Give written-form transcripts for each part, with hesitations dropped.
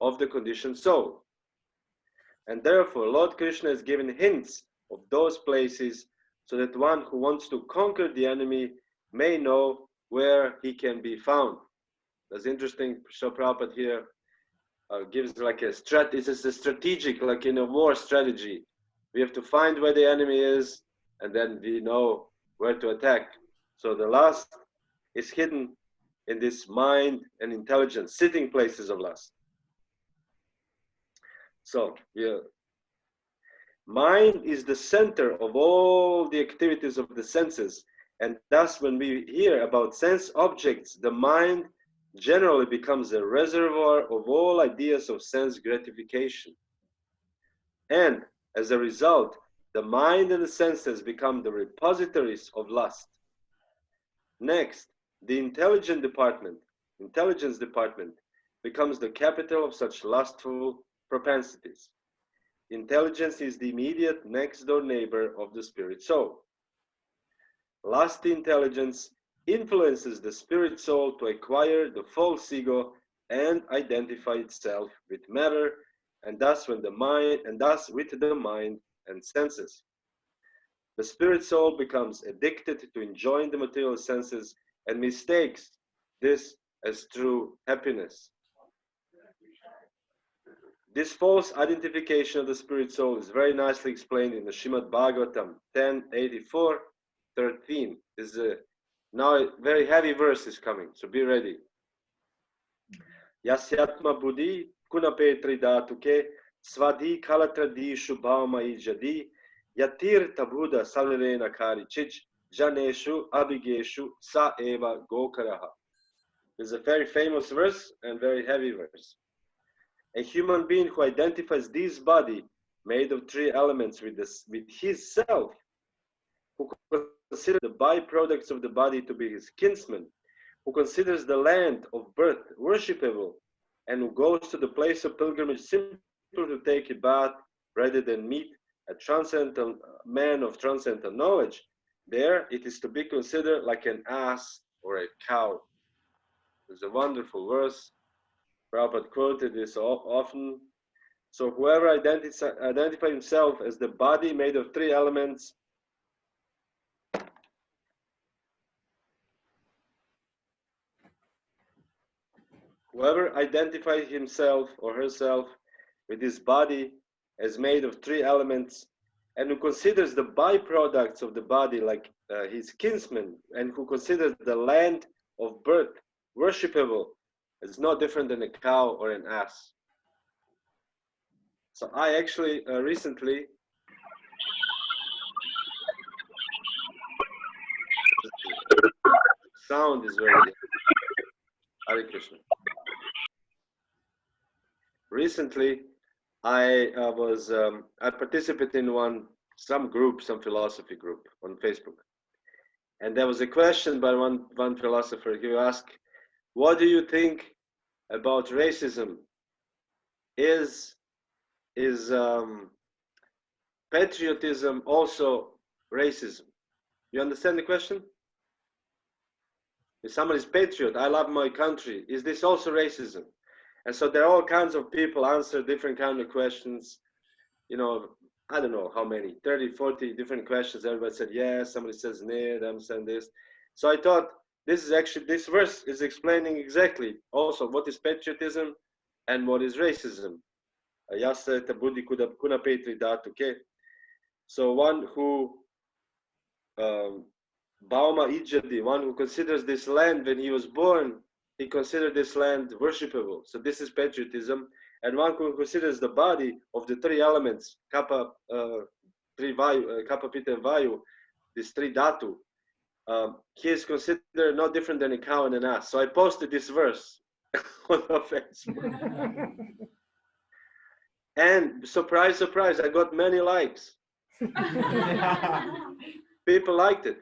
of the conditioned soul. And therefore, Lord Krishna has given hints of those places so that one who wants to conquer the enemy may know where he can be found. That's interesting. Srila Prabhupada here gives like a it's a strategic, like in a war strategy. We have to find where the enemy is, and then we know where to attack. So the lust is hidden in this mind and intelligence, sitting places of lust. So, yeah. Mind is the center of all the activities of the senses, and thus when we hear about sense objects, the mind generally becomes a reservoir of all ideas of sense gratification. And as a result, the mind and the senses become the repositories of lust. Next, the intelligence department becomes the capital of such lustful propensities. Intelligence is the immediate next door neighbor of the spirit soul. Lusty intelligence influences the spirit soul to acquire the false ego and identify itself with matter, and thus with the mind and senses. The spirit soul becomes addicted to enjoying the material senses and mistakes this as true happiness. This false identification of the spirit soul is very nicely explained in the Shrimad Bhagavatam 10:84-13. This is now a very heavy verse is coming, so be ready. Yasyatma buddhi kunapetri dhatuke svadhi kalatradi shubhama ijadi yatir tabuda salerena karichich janeshu abigeshu sa eva gokaraha. This is a very famous verse and very heavy verse. A human being who identifies this body made of three elements with his self, who considers the byproducts of the body to be his kinsman, who considers the land of birth worshipable, and who goes to the place of pilgrimage simply to take a bath rather than meet a transcendental man of transcendental knowledge, there it is to be considered like an ass or a cow. It's a wonderful verse. Prabhupada quoted this often. So whoever identifies himself as the body made of three elements, whoever identifies himself or herself with this body as made of three elements, and who considers the byproducts of the body like his kinsman, and who considers the land of birth worshipable, it's no different than a cow or an ass. So I actually recently sound is very Hare Krishna. Recently, I participated in some philosophy group on Facebook, and there was a question by one philosopher. He asked, "What do you think about racism? Is patriotism also racism?" You understand the question? If someone is patriot, I love my country, is this also racism? And so there are all kinds of people answer different kind of questions. You know, I don't know how many, 30, 40 different questions. Everybody said yes, somebody says no, them saying this. So I thought this verse is explaining exactly also what is patriotism and what is racism. So one who Bauma Ijadi, one who considers this land when he was born, he considered this land worshipable. So this is patriotism. And one who considers the body of the three elements, kappa, pita, and vayu, these three dhatu, he is considered no different than a cow and an ass. So I posted this verse on my Facebook. And surprise, surprise, I got many likes. People liked it.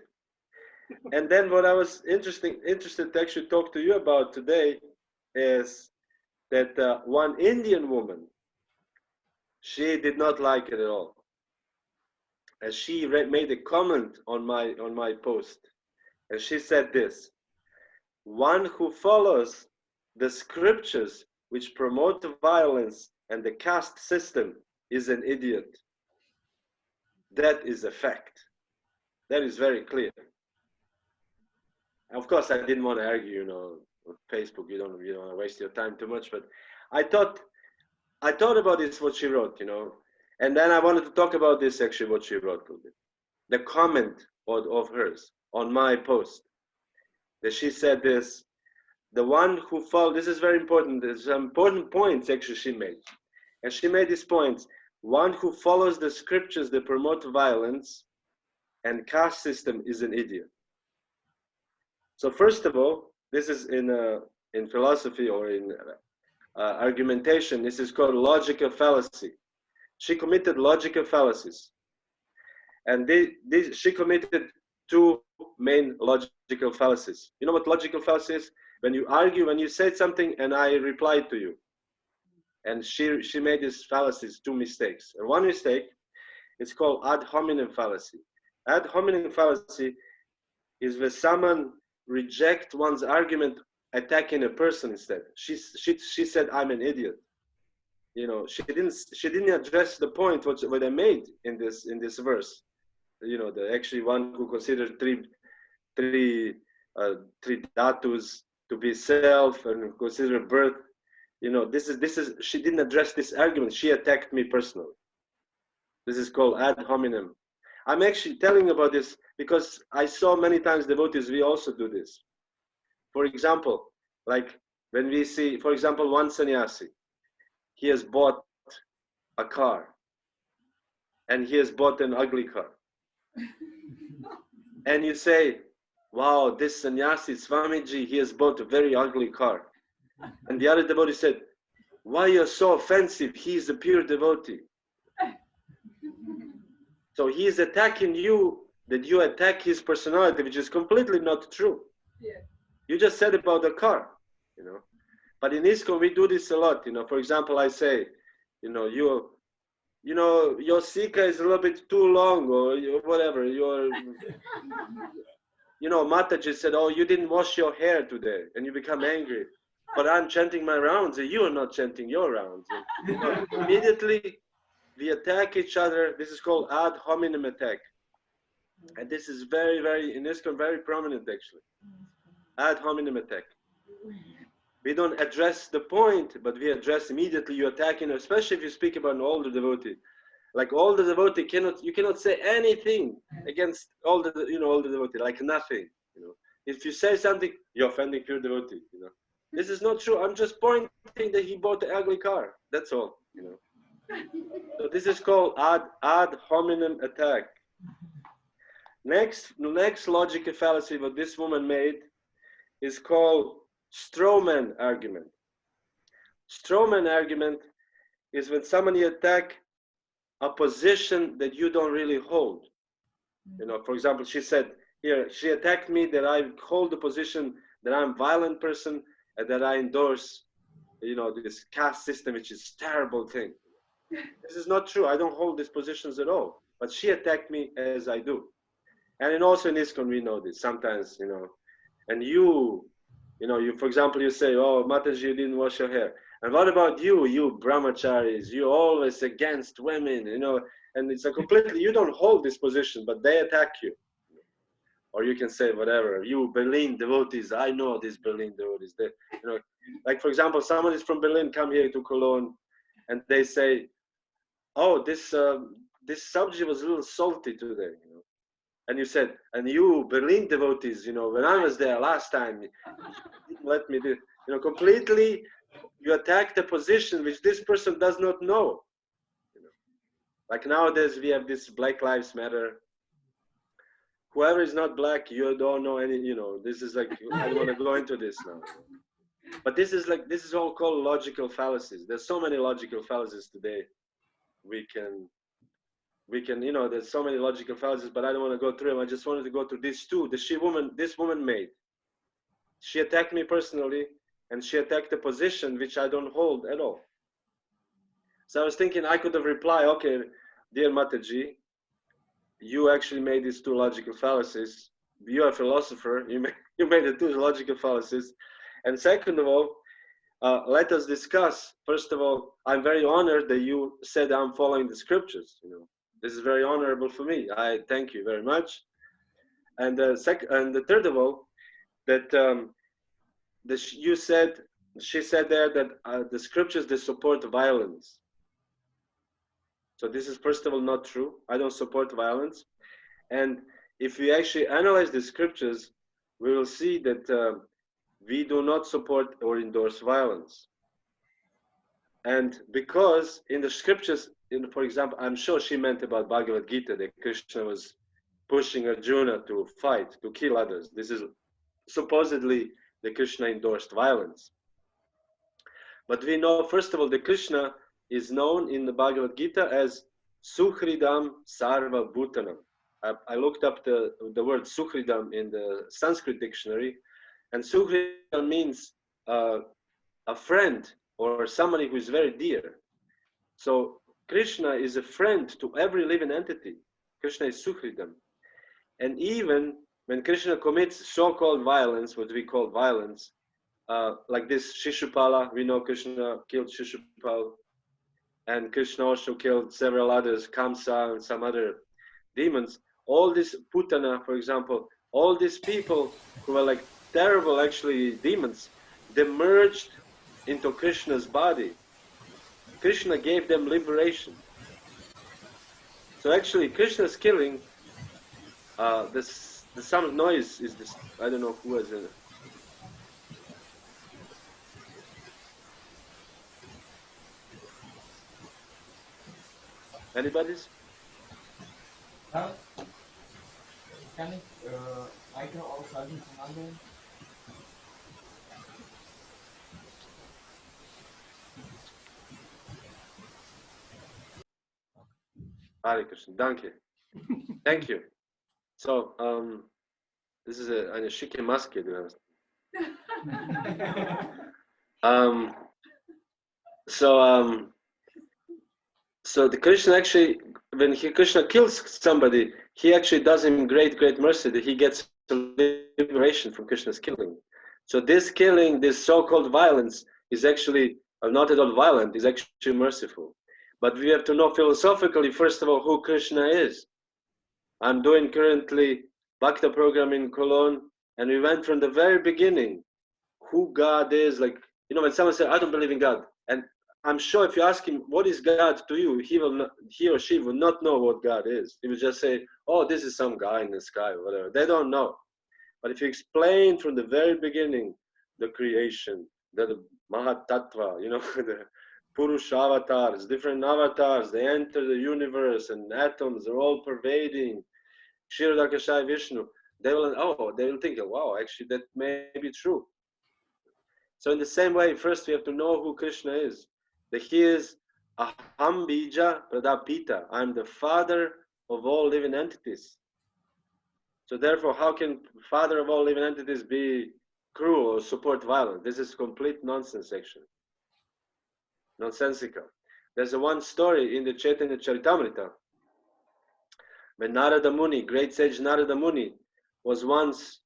And then what I was interested to actually talk to you about today is that one Indian woman, she did not like it at all. And she made a comment on my post. And she said this: one who follows the scriptures which promote violence and the caste system is an idiot. That is a fact. That is very clear. Of course, I didn't want to argue, on Facebook. You don't want to waste your time too much. But I thought about this, what she wrote, and then I wanted to talk about this actually, what she wrote a little bit. The comment of hers on my post, that she said this: the one who follows, this is very important. There's some important points actually she made, and she made these points. One who follows the scriptures that promote violence and caste system is an idiot. So first of all, this is in philosophy or in argumentation. This is called logical fallacy. She committed logical fallacies, and she committed two main logical fallacies. You know what logical fallacy is? When you argue, when you say something and I replied to you, and she made these fallacies, two mistakes. And one mistake is called ad hominem fallacy. Ad hominem fallacy is when someone rejects one's argument, attacking a person instead. She said, I'm an idiot. She didn't address the point what I made in this verse. The actually one who considered three dhatus to be self and consider birth. This is she didn't address this argument. She attacked me personally. This is called ad hominem. I'm actually telling about this because I saw many times devotees, we also do this. For example, like when we see, for example, one sannyasi, he has bought a car and he has bought an ugly car. And you say, wow, this sannyasi, Swamiji, he has bought a very ugly car. And the other devotee said, why you're so offensive? He is a pure devotee. So he is attacking you, that you attack his personality, which is completely not true. Yeah. You just said about the car, But in ISKCON, we do this a lot, For example, I say, your Sika is a little bit too long, or whatever. Mataji said, oh, you didn't wash your hair today, and you become angry. But I'm chanting my rounds, and you are not chanting your rounds. Immediately, we attack each other. This is called ad hominem attack. And this is very, very, in ISKCON, very prominent actually. Ad hominem attack. We don't address the point, but we address immediately. You attacking, especially if you speak about an older devotee. Like older devotee, you cannot say anything against older devotee, like nothing. If you say something, you're offending pure devotee. This is not true. I'm just pointing that he bought an ugly car. That's all. So this is called ad hominem attack. Next logical fallacy what this woman made is called strawman argument. Strawman argument is when somebody attack a position that you don't really hold. For example, she said here, she attacked me that I hold the position that I'm a violent person and that I endorse, this caste system, which is a terrible thing. This is not true. I don't hold these positions at all. But she attacked me as I do. And also in ISKCON, we know this sometimes, and you, for example, you say, oh, Mataji, you didn't wash your hair. And what about you brahmacharis? You're always against women, and it's a completely, you don't hold this position, but they attack you. Or you can say whatever, you Berlin devotees, I know these Berlin devotees. They, like for example, someone is from Berlin, come here to Cologne, and they say, oh, this subject was a little salty today, And you said, and you Berlin devotees, when I was there last time, you didn't let me do, completely, you attack the position which this person does not know. Like nowadays we have this Black Lives Matter. Whoever is not black, you don't know any, this is like, I don't want to go into this now. But this is all called logical fallacies. There's so many logical fallacies today. We can, there's so many logical fallacies, but I don't want to go through them. I just wanted to go through these two, this woman made. She attacked me personally, and she attacked a position which I don't hold at all. So I was thinking I could have replied, okay, dear Mataji, you actually made these two logical fallacies. You're a philosopher, you made the two logical fallacies. And second of all, let us discuss. First of all, I'm very honored that you said I'm following the scriptures. This is very honorable for me. I thank you very much. And the third of all, that she said there that the scriptures, they support violence. So this is first of all not true. I don't support violence. And if we actually analyze the scriptures, we will see that we do not support or endorse violence. And because in the scriptures, for example, I'm sure she meant about Bhagavad Gita that Krishna was pushing Arjuna to fight, to kill others. This is supposedly that Krishna endorsed violence. But we know, first of all, that Krishna is known in the Bhagavad Gita as Suhridam Sarva Bhutanam. I looked up the word Suhridam in the Sanskrit dictionary, and Suhridam means a friend or somebody who is very dear. So Krishna is a friend to every living entity. Krishna is Suhridam. And even when Krishna commits so-called violence, what we call violence, like this Shishupala, we know Krishna killed Shishupal, and Krishna also killed several others, Kamsa and some other demons. All these Putana, for example, all these people who were like terrible, actually, demons, they merged into Krishna's body. Krishna gave them liberation. So actually, Krishna's killing, the sound of noise is this, I don't know who has it. Anybody's? Kann ich weitere Aussagen von anderen? Hare Krishna, thank you. Thank you. So, this is eine schicke Maske, du hast. So the Krishna actually, when Krishna kills somebody, he actually does him great mercy that he gets liberation from Krishna's killing. So this killing, this so-called violence, is actually not at all violent, is actually merciful. But we have to know philosophically, first of all, who Krishna is. I'm doing currently Bhakta program in Cologne, and we went from the very beginning, who God is. Like, when someone said, I don't believe in God, and I'm sure if you ask him, what is God to you, he or she will not know what God is. He will just say, oh, this is some guy in the sky or whatever. They don't know. But if you explain from the very beginning, the creation, the Mahatattva, the Purusha avatars, different avatars, they enter the universe and atoms are all pervading. Kshirodakashai Vishnu, they will think, wow, actually that may be true. So in the same way, first we have to know who Krishna is. That he is Aham Bija Pradapita. I'm the father of all living entities. So therefore, how can father of all living entities be cruel or support violence? This is complete nonsense, actually. Nonsensical. There's one story in the Chaitanya Charitamrita when Narada Muni, great sage Narada Muni, was once,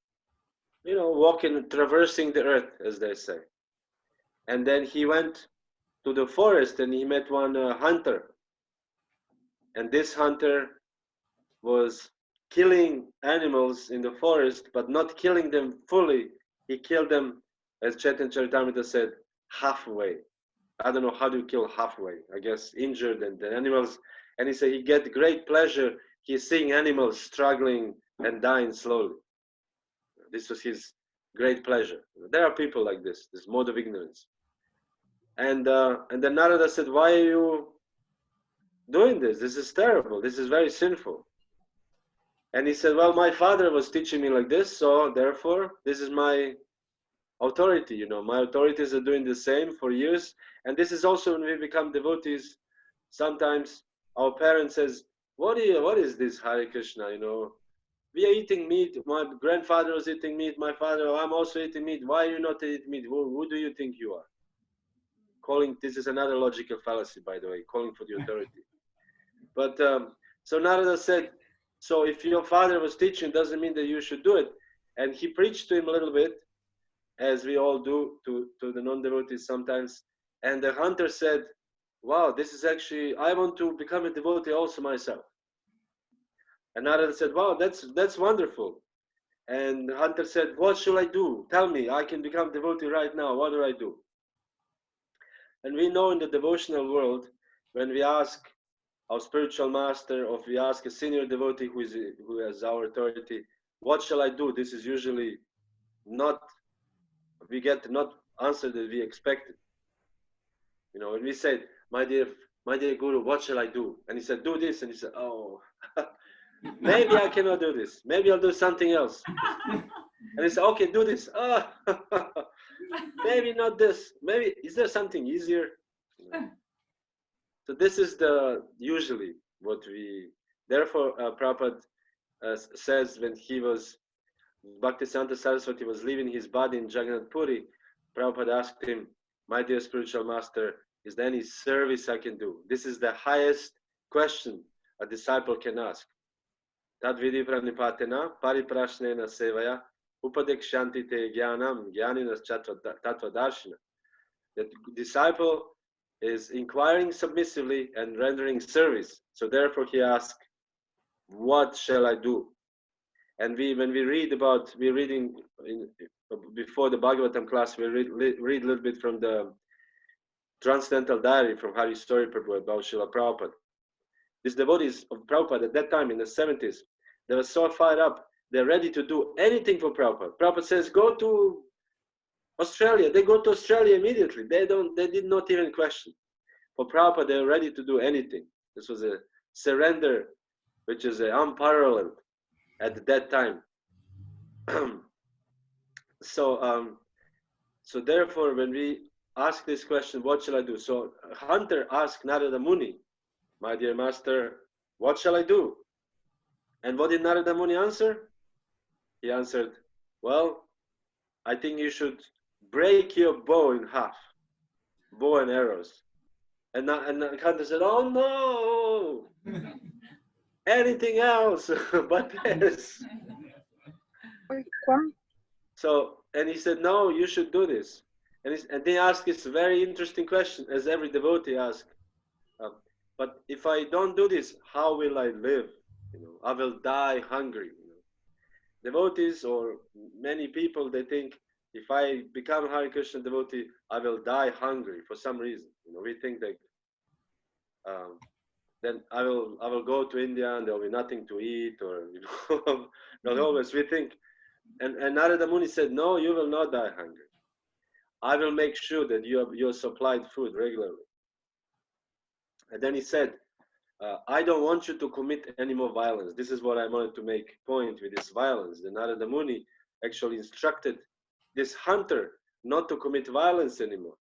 walking, traversing the earth, as they say. And then he went to the forest and he met one hunter. And this hunter was killing animals in the forest, but not killing them fully. He killed them, as Chaitanya Charitamrita said, halfway. I don't know how do you kill halfway. I guess injured and the animals. And he said he get great pleasure. He's seeing animals struggling and dying slowly. This was his great pleasure. There are people like this mode of ignorance. And then Narada said, why are you doing this? This is terrible. This is very sinful. And he said, well, my father was teaching me like this, so therefore, this is my authority. My authorities are doing the same for years. And this is also when we become devotees, sometimes our parents says, what is this Hare Krishna? We are eating meat. My grandfather was eating meat. My father, I'm also eating meat. Why are you not eating meat? Who do you think you are? This is another logical fallacy, by the way, calling for the authority. But so Narada said, so if your father was teaching, doesn't mean that you should do it. And he preached to him a little bit. as we all do to the non-devotees sometimes. And the hunter said, wow, this is actually, I want to become a devotee also myself. Another said, wow, that's wonderful. And the hunter said, what shall I do? Tell me, I can become devotee right now. What do I do? And we know in the devotional world, when we ask our spiritual master, or if we ask a senior devotee who has our authority, what shall I do? This is usually not, we get not answer that we expected. You know, when we said, my dear Guru, what shall I do? And he said, do this. And he said, oh, maybe I cannot do this. Maybe I'll do something else. And he said, okay, do this. Oh, maybe not this. Maybe, is there something easier? So this is usually what we, therefore Prabhupada says when he was, Bhaktisiddhanta Saraswati was leaving his body in Jagannath Puri, Prabhupada asked him, my dear spiritual master, is there any service I can do? This is the highest question a disciple can ask. Tad vidi pranipatena pariprashnena sevaya upadekshanti te jnanam jnaninas tattva darshana. The disciple is inquiring submissively and rendering service. So therefore he asked, what shall I do? And when we read about, we're reading before the Bhagavatam class, we read a little bit from the Transcendental Diary from Hare Story Prabhu about Srila Prabhupada. These devotees of Prabhupada at that time in the 70s, they were so fired up, they're ready to do anything for Prabhupada. Prabhupada says, go to Australia. They go to Australia immediately. They did not even question. For Prabhupada, they were ready to do anything. This was a surrender which is unparalleled at that time. So therefore, when we ask this question, what shall I do? So Hunter asked Narada Muni, my dear master, what shall I do? And what did Narada Muni answer? He answered, well, I think you should break your bow in half, bow and arrows. And Hunter said, oh no, anything else but this. So, and he said, no, you should do this. And they asked this very interesting question, as every devotee asks. But if I don't do this, how will I live? You know, I will die hungry. You know. Devotees or many people, they think, if I become Hare Krishna devotee, I will die hungry for some reason. You know, we think that then I will go to India and there will be nothing to eat, or you know, not always we think. And Narada Muni said, no, you will not die hungry. I will make sure that you're supplied food regularly. And then he said, I don't want you to commit any more violence. This is what I wanted to make point with this violence. The Narada Muni actually instructed this hunter not to commit violence anymore.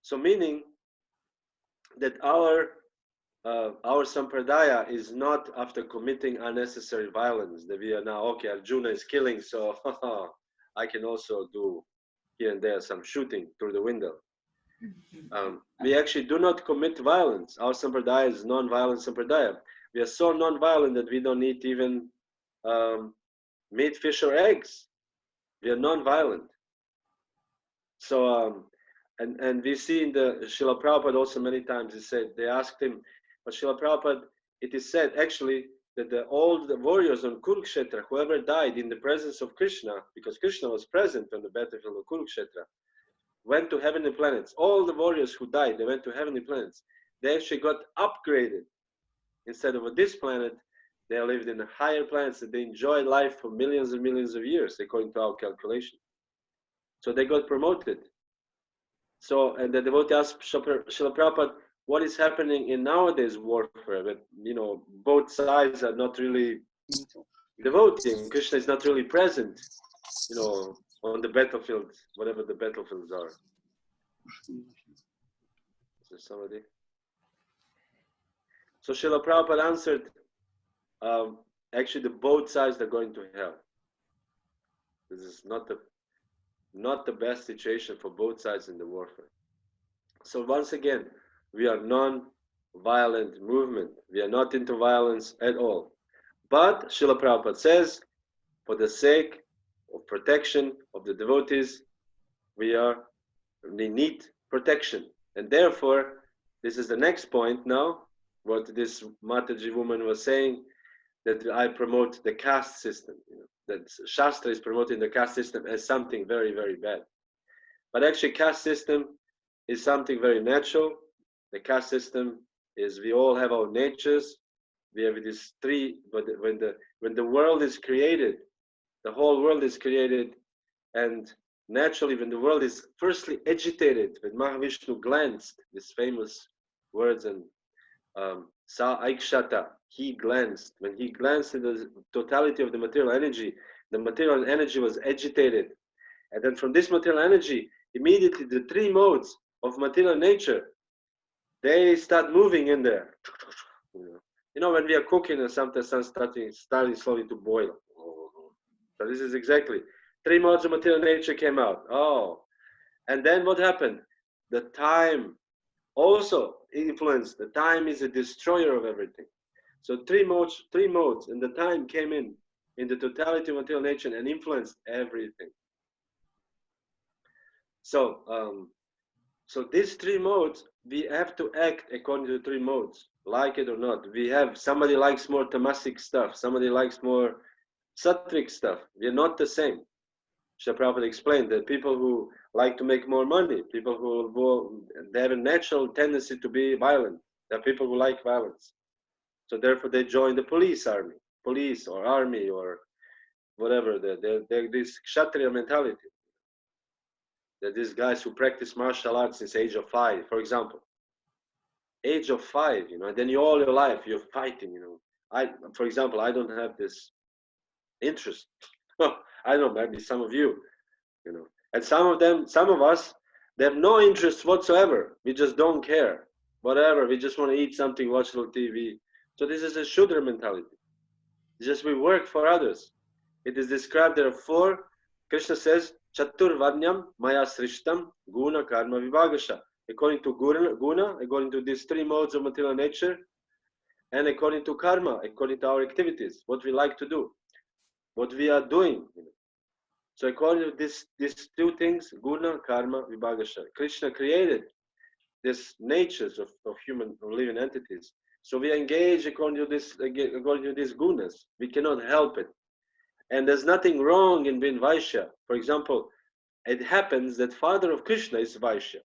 So meaning that our sampradaya is not after committing unnecessary violence, that we are now, okay, Arjuna is killing, so I can also do here and there some shooting through the window. We actually do not commit violence. Our sampradaya is non-violent sampradaya. We are so non-violent that we don't eat even meat, fish, or eggs. We are non-violent. So, and we see in the Srila Prabhupada also many times, he said, they asked him, but Srila Prabhupada, it is said actually that all the warriors on Kurukshetra, whoever died in the presence of Krishna, because Krishna was present on the battlefield of Kurukshetra, went to heavenly planets. All the warriors who died, they went to heavenly planets. They actually got upgraded. Instead of this planet, they lived in higher planets and they enjoyed life for millions and millions of years, according to our calculation. So they got promoted. So, and the devotee asked Srila Prabhupada, what is happening in nowadays warfare? But, you know, both sides are not really devoting. Krishna is not really present, you know, on the battlefield, whatever the battlefields are. Is there somebody? So Srila Prabhupada answered, actually the both sides are going to hell. This is not the best situation for both sides in the warfare. So once again, we are non-violent movement. We are not into violence at all. But Srila Prabhupada says, for the sake of protection of the devotees. We need protection, and therefore this is the next point now, what this Mataji woman was saying, that I promote the caste system, that Shastra is promoting the caste system as something very, very bad. But actually caste system is something very natural. The caste system is, we all have our natures. We have these three, but when the world is created, the whole world is created, and naturally when the world is firstly agitated, when Mahavishnu glanced, these famous words, and Sa Aikshata, he glanced. When he glanced at the totality of the material energy was agitated. And then from this material energy, immediately the three modes of material nature, they start moving in there. When we are cooking and sometimes starting slowly to boil. So this is exactly, three modes of material nature came out. Oh, and then what happened? The time also influenced. The time is a destroyer of everything. So three modes, and the time came in the totality of material nature and influenced everything. So, so these three modes, we have to act according to the three modes, like it or not. We have, somebody likes more tamasic stuff, somebody likes more sattvic stuff. We are not the same. Shri Prabhupada explained that people who like to make more money, people who they have a natural tendency to be violent. There are people who like violence. So therefore they join the police or army or whatever. They're this Kshatriya mentality. That these guys who practice martial arts since age of 5, for example. Age of 5, and then all your life you're fighting, for example, I don't have this interest. I don't know, maybe some of you, and some of us, they have no interest whatsoever. We just don't care. Whatever, we just want to eat something, watch a little TV. So this is a Shudra mentality. It's just we work for others. It is described, there are 4, Krishna says, Chatur Vanyam Maya Srishtam Guna Karma Vibhagasha. According to Guna, according to these 3 modes of material nature, and according to Karma, according to our activities, what we like to do, what we are doing. So according to these 2 things, Guna, Karma, Vibhagasha, Krishna created these natures of human or living entities. So we engage according to these gunas. We cannot help it. And there's nothing wrong in being Vaishya. For example, it happens that father of Krishna is Vaishya.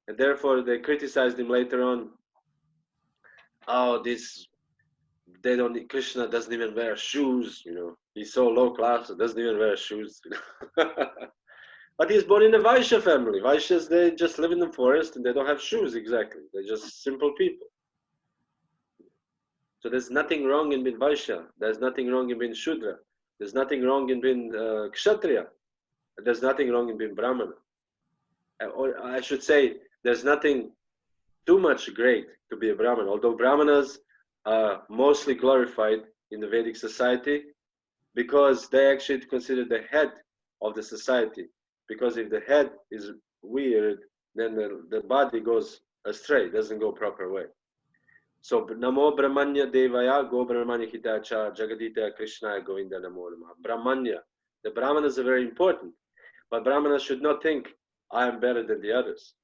And therefore they criticized him later on. Oh, Krishna doesn't even wear shoes, He's so low class, doesn't even wear shoes. But he's born in a Vaishya family. Vaishyas, they just live in the forest and they don't have shoes exactly. They're just simple people. So there's nothing wrong in being Vaishya. There's nothing wrong in being Shudra. There's nothing wrong in being Kshatriya. There's nothing wrong in being Brahmana. Or I should say, there's nothing too much great to be a Brahmana. Although Brahmanas are mostly glorified in the Vedic society because they actually consider the head of the society. Because if the head is weird, then the body goes astray, doesn't go proper way. So, Namo Brahmanya Devaya Go Brahmanya Hitacha Jagadita Krishna Govinda Namo Namaha. Brahmanya. The Brahmanas are very important. But Brahmanas should not think, I am better than the others.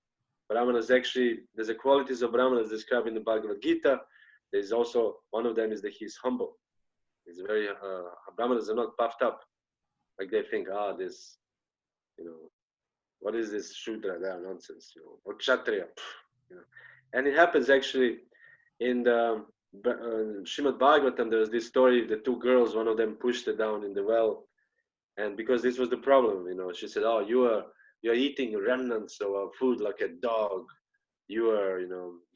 Brahmanas actually, there's a qualities of Brahmanas described in the Bhagavad Gita. There's also, one of them is that he's humble. He's very, Brahmanas are not puffed up. Like they think, this, what is this Shudra, that nonsense, or Kshatriya, And it happens actually in the Shrimad Bhagavatam. There's this story, the 2 girls, one of them pushed it down in the well. And because this was the problem, she said, oh, you're eating remnants of our food like a dog. You are,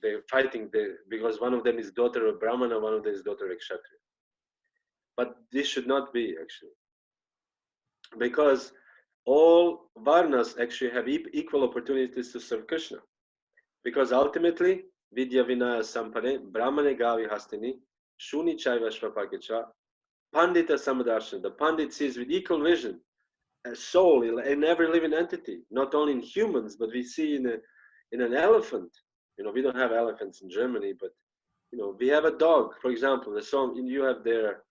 they're fighting because one of them is daughter of Brahmana, one of them is daughter of Kshatriya. But this should not be actually. Because all Varnas actually have equal opportunities to serve Krishna. Because ultimately, Vidya Vinaya Sampane, Brahmane Gavi Hastini, Shuni Chaiva Shvapakicha, Pandita Samadarshan. The Pandit sees with equal vision a soul in every living entity, not only in humans, but we see in an elephant. We don't have elephants in Germany, but we have a dog, for example. The song you have there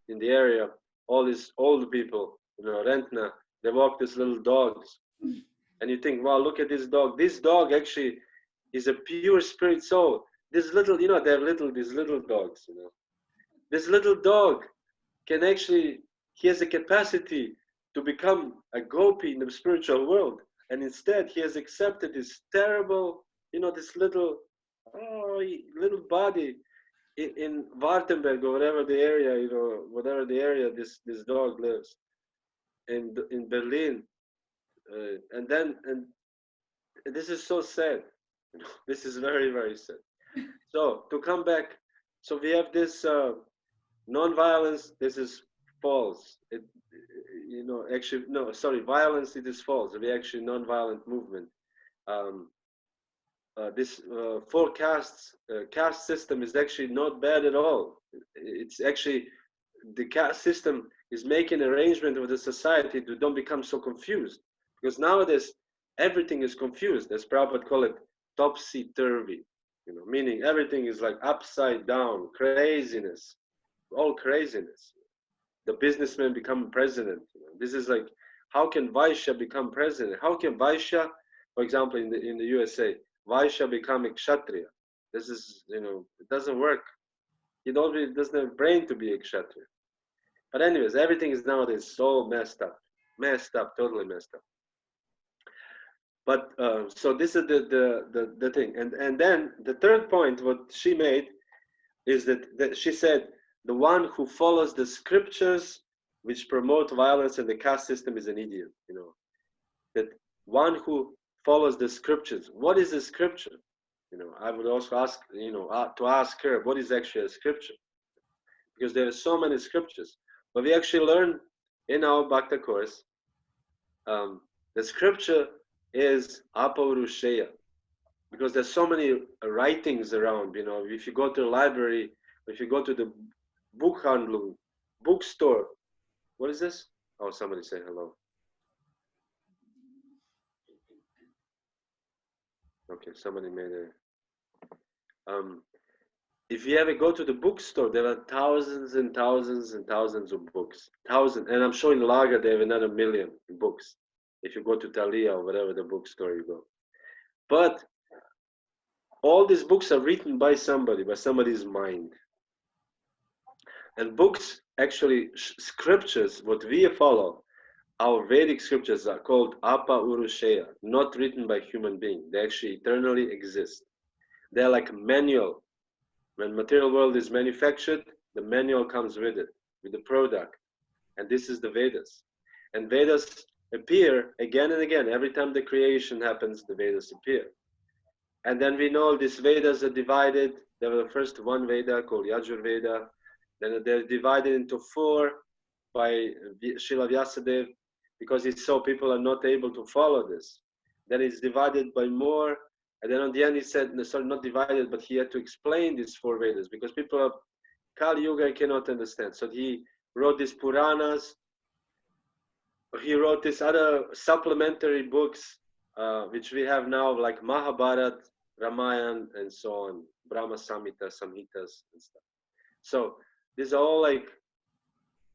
in the area, all these old people, Rentna, they walk these little dogs. And you think, wow, look at this dog. This dog actually is a pure spirit soul. This little, these little dogs, This little dog can actually, he has a capacity to become a gopi in the spiritual world. And instead, he has accepted this terrible, this little body in Wartenberg or whatever the area, this dog lives in Berlin. And this is so sad. This is very, very sad. So to come back, so we have this non-violence. This is false. Actually, no, sorry, violence. It is false. We actually non-violent movement. This four castes caste system is actually not bad at all. It's actually the caste system is making arrangement with the society to don't become so confused, because nowadays everything is confused, as Prabhupada called it, topsy-turvy, meaning everything is like upside down, craziness, all craziness. The businessman become president. This is like, how can Vaishya become president? How can Vaishya, for example, in the USA, Vaishya become a Kshatriya? This is, it doesn't work. He doesn't have brain to be a Kshatriya. But anyways, everything is nowadays so messed up, totally messed up. But so this is the thing, and then the third point, what she made, is that she said the one who follows the scriptures which promote violence in the caste system is an idiot. That one who follows the scriptures. What is a scripture? I would also ask, to ask her, what is actually a scripture? Because there are so many scriptures. But we actually learn in our Bhakta course, the scripture is Apaurusheya. Because there's so many writings around, if you go to the library, if you go to the bookstore, what is this? Oh, somebody say hello. Okay, somebody made a... if you ever go to the bookstore, there are thousands and thousands and thousands of books. And I'm sure in Laga they have another 1 million books. If you go to Thalia or whatever the bookstore you go. But all these books are written by somebody's mind. And books, actually, scriptures, what we follow, our Vedic scriptures are called Apa Urusheya, not written by human being. They actually eternally exist. They're like a manual. When material world is manufactured, the manual comes with it, with the product. And this is the Vedas. And Vedas appear again and again. Every time the creation happens, the Vedas appear. And then we know these Vedas are divided. There was the first one Veda called Yajurveda. Then they're divided into 4 by Srila Vyasadeva, because he saw people are not able to follow this. Then it's divided by more. And then on the end he said, sorry, not divided, but he had to explain these 4 Vedas, because people of Kali Yuga cannot understand. So he wrote these Puranas. He wrote these other supplementary books, which we have now, like Mahabharata, Ramayana, and so on, Brahma Samhita, Samhitas, and stuff. So these are all like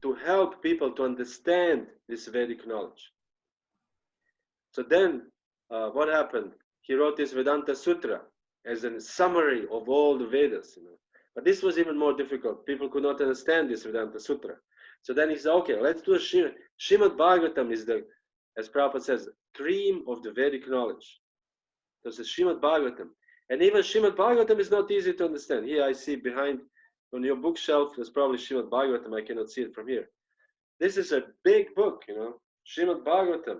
to help people to understand this Vedic knowledge. So then, what happened? He wrote this Vedanta Sutra as a summary of all the Vedas. But this was even more difficult. People could not understand this Vedanta Sutra. So then he said, okay, let's do a Shrimad Bhagavatam is the, as Prabhupada says, cream of the Vedic knowledge. So it's a Shrimad Bhagavatam. And even Shrimad Bhagavatam is not easy to understand. Here I see behind, on your bookshelf, there's probably Shrimad Bhagavatam. I cannot see it from here. This is a big book, Shrimad Bhagavatam.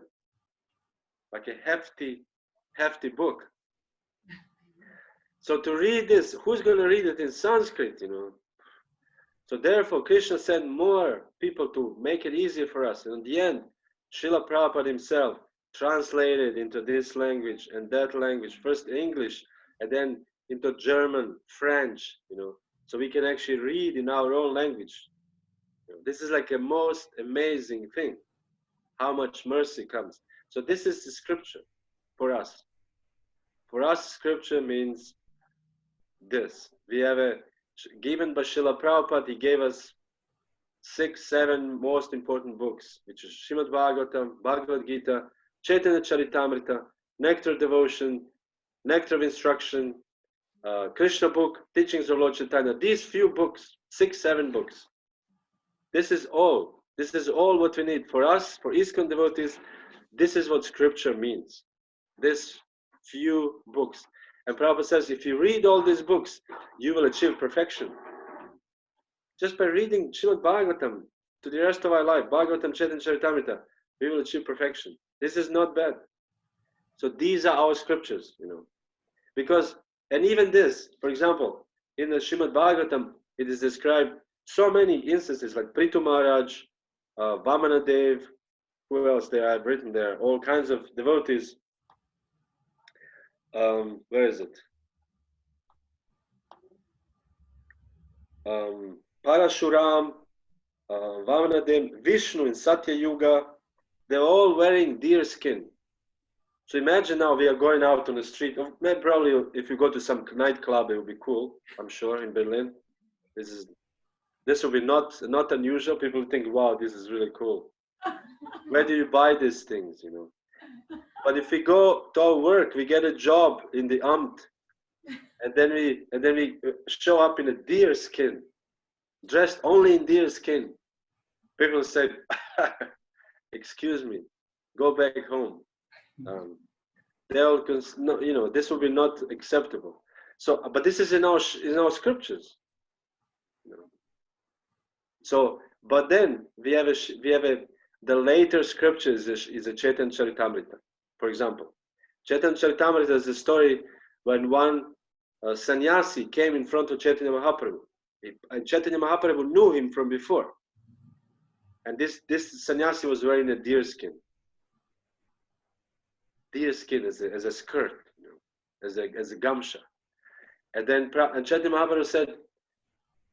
Like a hefty book. So to read this, who's going to read it in Sanskrit, So therefore, Krishna sent more people to make it easier for us. And in the end, Srila Prabhupada himself translated into this language and that language, first English, and then into German, French, so we can actually read in our own language. This is like a most amazing thing, how much mercy comes. So this is the scripture for us. For us, scripture means this. We have a, given by Srila Prabhupada, he gave us 6, 7 most important books, which is Shrimad Bhagavatam, Bhagavad Gita, Chaitanya Charitamrita, Nectar of Devotion, Nectar of Instruction, Krishna book, Teachings of Lord Chaitanya. These few books, 6, 7 books. This is all. This is all what we need. For us, for ISKCON devotees, this is what scripture means. This few books. And Prabhupada says, if you read all these books, you will achieve perfection. Just by reading Shrimad Bhagavatam to the rest of our life, Bhagavatam, Chaitanya Charitamrita, we will achieve perfection. This is not bad. So these are our scriptures, you know. Because, and even this, for example, in the Shrimad Bhagavatam, it is described so many instances like Prithu Maharaj, Vamana Dev, who else they have written there, all kinds of devotees. Where is it? Parashuram, Vamana Dev, Vishnu in Satya Yuga, they're all wearing deer skin. So imagine now we are going out on the street. Maybe probably if you go to some nightclub, it will be cool. I'm sure in Berlin, this will be not unusual. People think, wow, this is really cool. Where do you buy these things, you know? But if we go to our work, we get a job in the Amt, and then we show up in a deer skin, dressed only in deer skin. People say, excuse me, go back home. They'll, you know, this will be not acceptable. So, but this is in our scriptures. You know. So, but then we have the later scriptures is a Chaitanya Charitamrita. For example, Chaitanya Charitamrita is a story when one sannyasi came in front of Chaitanya Mahaprabhu, and Chaitanya Mahaprabhu knew him from before. And this sannyasi was wearing a deer skin. Deer skin as a skirt, you know, as a gamsha. And then Chaitanya Mahaprabhu said,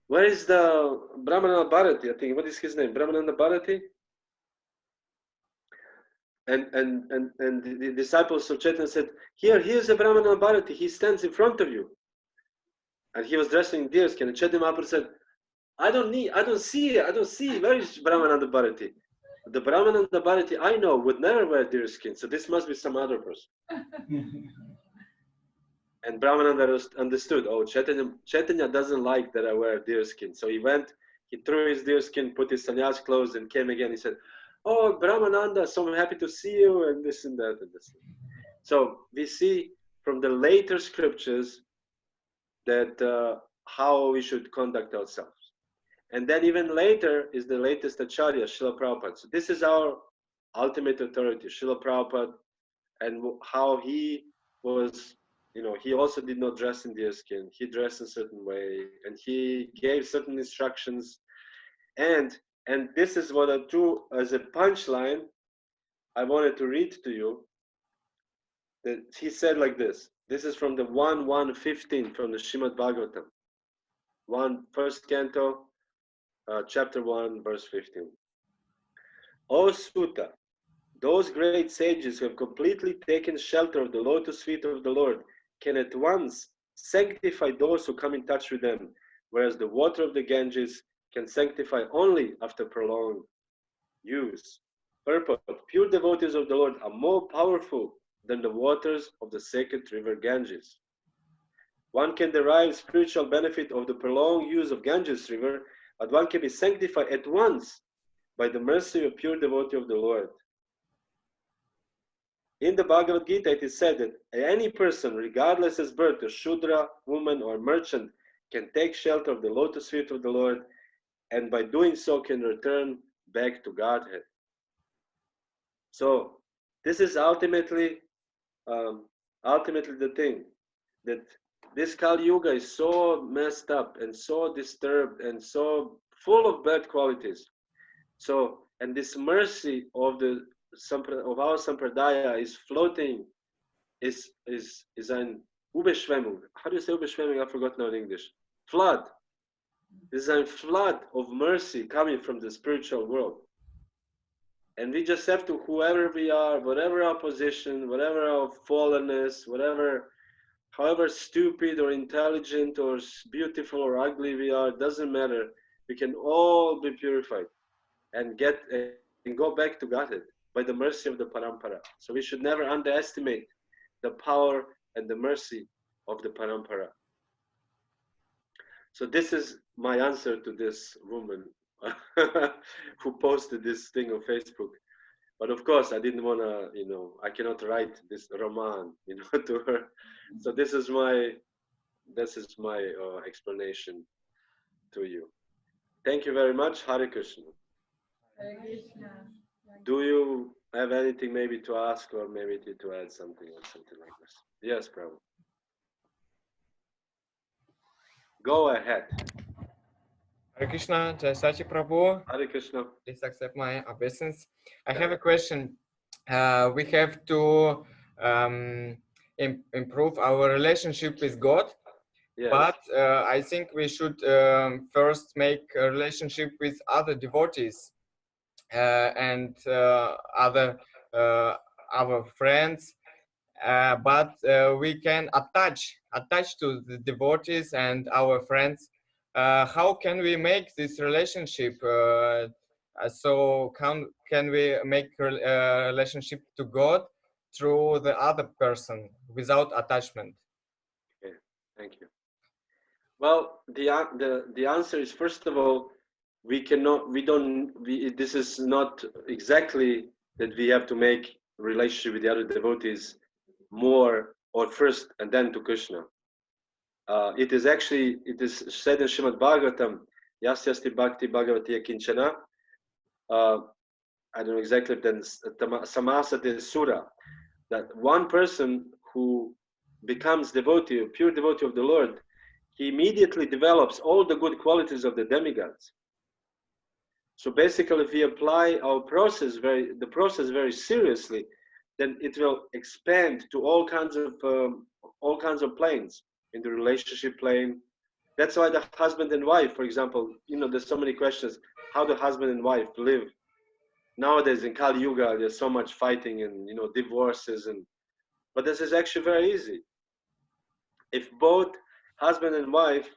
where is the Brahmananda Bharati? I think, what is his name? Brahmananda Bharati? And the disciples of Chaitanya said, here's the Brahmananda Bharati. He stands in front of you. And he was dressed in deer skin. And Chaitanya Mahaprabhu said, I don't see. Where is Brahmananda Bharati? The Brahmananda Bharati I know would never wear deer skin, so this must be some other person. And Brahmananda understood, oh, Chaitanya doesn't like that I wear deer skin. So he went, he threw his deer skin, put his sannyas clothes, and came again. He said, oh, Brahmananda, so happy to see you, and this and that and this. So we see from the later scriptures that how we should conduct ourselves. And then even later is the latest Acharya, Srila Prabhupada. So this is our ultimate authority, Srila Prabhupada, and how he was, you know, he also did not dress in deer skin. He dressed in a certain way, and he gave certain instructions. And this is what as a punchline, I wanted to read to you. That he said like this. This is from the 1:1:15 from the Shrimad Bhagavatam. First canto, chapter 1, verse 15. O Sutta, those great sages who have completely taken shelter of the lotus feet of the Lord can at once sanctify those who come in touch with them, whereas the water of the Ganges can sanctify only after prolonged use. Purport: pure devotees of the Lord are more powerful than the waters of the sacred river Ganges. One can derive spiritual benefit of the prolonged use of Ganges river, but one can be sanctified at once by the mercy of a pure devotee of the Lord. In the Bhagavad Gita, it is said that any person, regardless his birth, a Shudra, woman, or merchant, can take shelter of the lotus feet of the Lord, and by doing so can return back to Godhead. So this is ultimately the thing, that this Kali Yuga is so messed up and so disturbed and so full of bad qualities. So, and this mercy of our sampradaya is floating, is an Überschwemmung. How do you say Überschwemmung? I forgot now in English. Flood. This is a flood of mercy coming from the spiritual world. And we just have to, whoever we are, whatever our position, whatever our fallenness, however stupid or intelligent or beautiful or ugly we are, doesn't matter. we can all be purified and go back to Godhead by the mercy of the Parampara. So we should never underestimate the power and the mercy of the Parampara. So this is my answer to this woman who posted this thing on Facebook. But of course, I didn't want to, I cannot write this roman, to her. So this is my explanation to you. Thank you very much. Hare Krishna. Hare Krishna. Do you have anything maybe to ask or maybe to add something or something like this? Yes, Prabhu. Go ahead. Hare Krishna, Jai Sachi Prabhu. Hare Krishna. Please accept my obeisance. I have a question. We have to improve our relationship with God, Yes. but I think we should first make a relationship with other devotees and other our friends. But we can attach to the devotees and our friends. How can we make this relationship? So can we make a relationship to God through the other person without attachment? Okay, thank you. Well, the answer is, first of all, this is not exactly that we have to make relationship with the other devotees more or first and then to Krishna. It is said in Shrimad Bhagavatam, Yasyasti Bhakti Bhagavati Kinchana. I don't know exactly, then Samasate Sura, that one person who becomes devotee, a pure devotee of the Lord, he immediately develops all the good qualities of the demigods. So basically, if we apply our process very seriously, then it will expand to all kinds of planes, in the relationship plane. That's why the husband and wife, for example, there's so many questions. How do husband and wife live? Nowadays in Kali Yuga, there's so much fighting and divorces, but this is actually very easy. If both husband and wife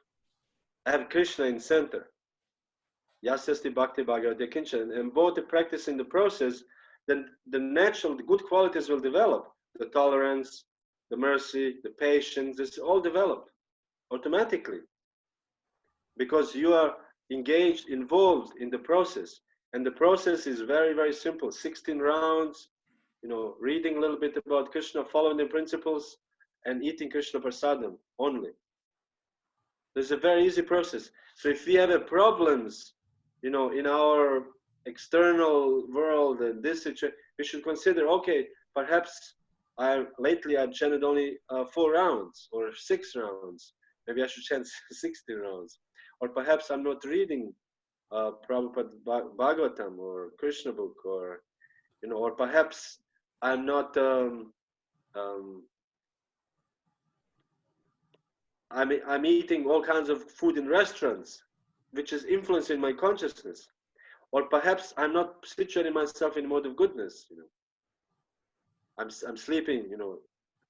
have Krishna in center, Yasyasti Bhakti Bhagavati Kinchana, and both are practicing the process, then the good qualities will develop. The tolerance, the mercy, the patience, this all develop automatically. Because you are involved in the process. And the process is very, very simple. 16 rounds, reading a little bit about Krishna, following the principles, and eating Krishna prasadam only. There's a very easy process. So if we have problems, in our external world and this situation, we should consider, okay, perhaps lately I've chanted only 4 rounds or 6 rounds. Maybe I should chant 16 rounds. Or perhaps I'm not reading Prabhupada Bhagavatam or Krishna book, or or perhaps I'm not I'm eating all kinds of food in restaurants, which is influencing my consciousness. Or perhaps I'm not situating myself in mode of goodness. I'm sleeping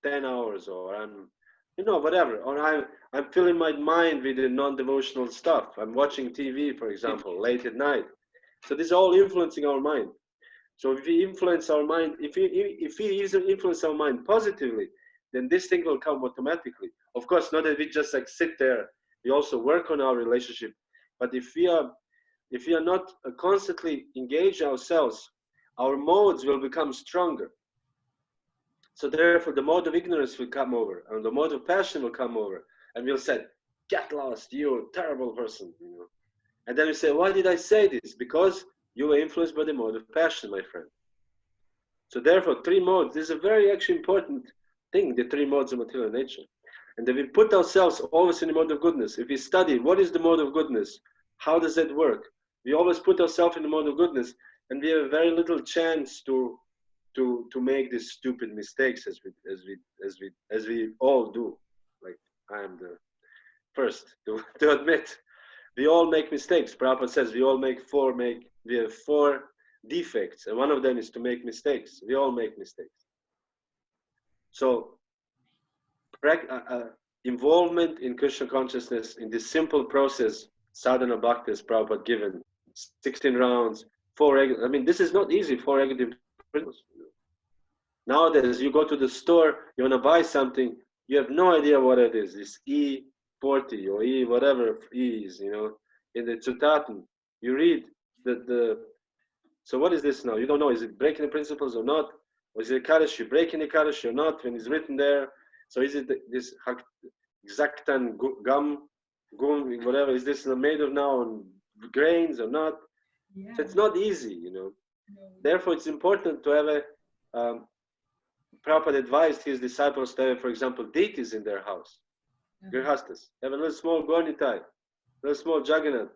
10 hours, or I'm whatever, or I'm filling my mind with the non-devotional stuff. I'm watching TV, for example, late at night. So this is all influencing our mind. So if we influence our mind, if we influence our mind positively, then this thing will come automatically. Of course, not that we just sit there. We also work on our relationship. But if we are not constantly engaged ourselves, our modes will become stronger. So therefore, the mode of ignorance will come over, and the mode of passion will come over, and we'll say, "Get lost, you terrible person," And then we say, "Why did I say this?" Because you were influenced by the mode of passion, my friend. So therefore, 3 modes. This is a very actually important thing, the 3 modes of material nature. And if we put ourselves always in the mode of goodness, if we study what is the mode of goodness, how does that work? We always put ourselves in the mode of goodness, and we have very little chance to make these stupid mistakes as we all do. Like, I am the first to admit, we all make mistakes. Prabhupada says we have 4 defects, and one of them is to make mistakes. We all make mistakes. So involvement in Krishna consciousness in this simple process sadhana bhakti as Prabhupada given, 16 rounds, 4, I mean, this is not easy, 4 negative principles. Nowadays, you go to the store, you want to buy something, you have no idea what it is. This E40 or E whatever E is, you know, in the Sutatam, you read so what is this now? You don't know, is it breaking the principles or not? Or is it Kadashi, breaking the Kadashi or not when it's written there? So is it this exactan gum, whatever, is this made of now on grains or not? Yeah. So it's not easy, you know. No. Therefore, it's important to have Prabhupada advised his disciples to have, for example, deities in their house. Grihastas. Have a little small Gornitai, a little small Jagannatha.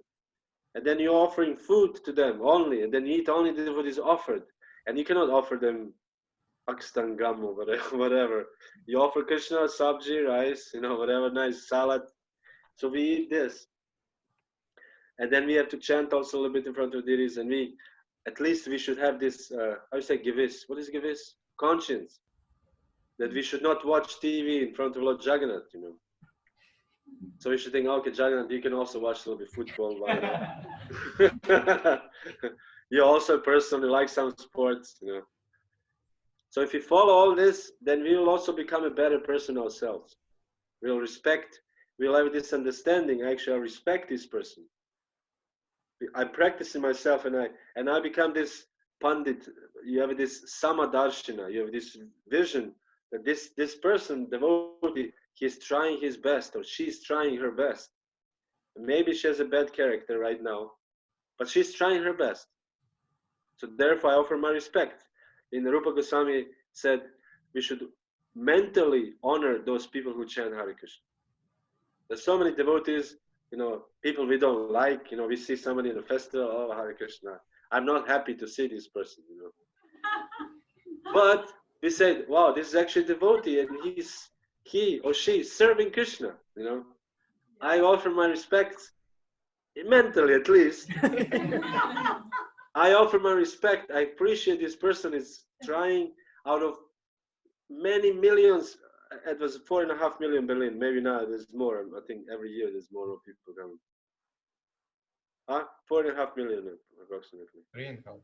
And then you're offering food to them only, and then you eat only the food is offered. And you cannot offer them Pakistan gum or whatever. You offer Krishna sabji, rice, you know, whatever, nice salad. So we eat this. And then we have to chant also a little bit in front of deities, and at least we should have this, how you say, givis? What is givis? Conscience. That we should not watch TV in front of Lord Jagannath, you know. So we should think, okay, Jagannath, you can also watch a little bit football. Why not? You're also a person who likes some sports, you know. So if we follow all this, then we will also become a better person ourselves. We'll respect, we'll have this understanding, actually I respect this person. I'm practicing myself and I become this pandit. You have this samadarshana, you have this vision that this person, devotee, he's trying his best or she's trying her best. Maybe she has a bad character right now, but she's trying her best. So therefore I offer my respect. In Rupa Goswami said we should mentally honor those people who chant Hare Krishna. There's so many devotees, you know, people we don't like, you know, we see somebody in a festival, oh, Hare Krishna. I'm not happy to see this person, you know. But we said, wow, this is actually a devotee and he or she is serving Krishna, you know. I offer my respects, mentally at least. I offer my respect. I appreciate this person is trying out of many millions. It was 4.5 million Berlin. Maybe now there's more. I think every year there's more people coming. 4.5 million approximately. 3.5.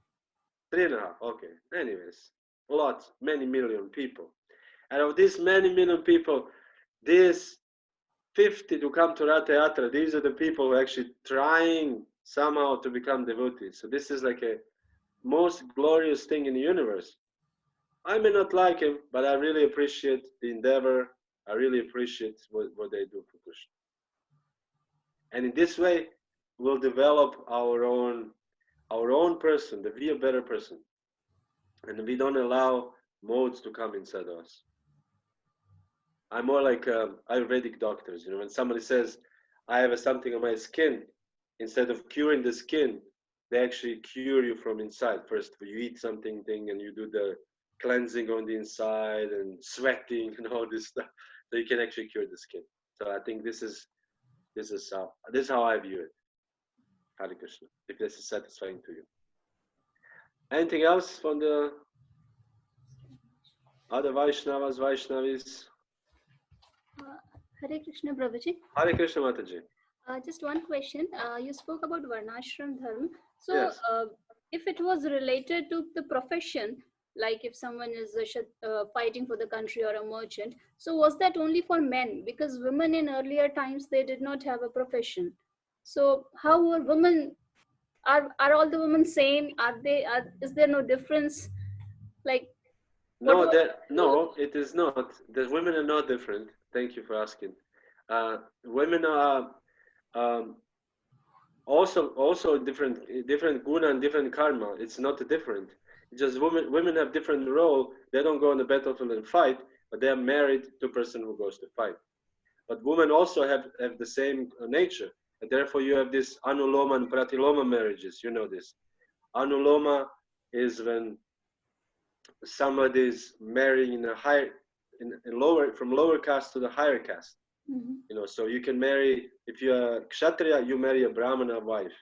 3.5. Okay. Anyways, lots, many million people. And of these many million people, these 50 to come to Ratha Yatra, these are the people who are actually trying somehow to become devotees. So this is like a most glorious thing in the universe. I may not like him, but I really appreciate the endeavor. I really appreciate what they do for Krishna. And in this way, we'll develop our own person, to be a better person. And we don't allow modes to come inside us. I'm more like Ayurvedic doctors. You know, when somebody says, I have something on my skin, instead of curing the skin, they actually cure you from inside. First, you eat something and you do the cleansing on the inside and sweating and all this stuff, so you can actually cure the skin. So I think this is how I view it. Hare Krishna, if this is satisfying to you. Anything else from the other Vaishnavas, Vaishnavis? Hare Krishna, Prabhuji. Hare Krishna, Mataji. Just one question. You spoke about Varnashram Dharma. So, Yes. if it was related to the profession, like if someone is fighting for the country or a merchant, so was that only for men? Because women in earlier times, they did not have a profession. So, how were women? Are all the women same? Is there no difference? Like No, it is not. The women are not different. Thank you for asking. Women are also different guna and different karma. It's not different. It's just women have different role. They don't go on the battlefield and fight, but they are married to a person who goes to fight. But women also have the same nature, and therefore you have this Anuloma and Pratiloma marriages. You know this. Anuloma is when somebody is marrying from lower caste to the higher caste. Mm-hmm. You know, so you can marry, if you're a Kshatriya, you marry a Brahmana wife.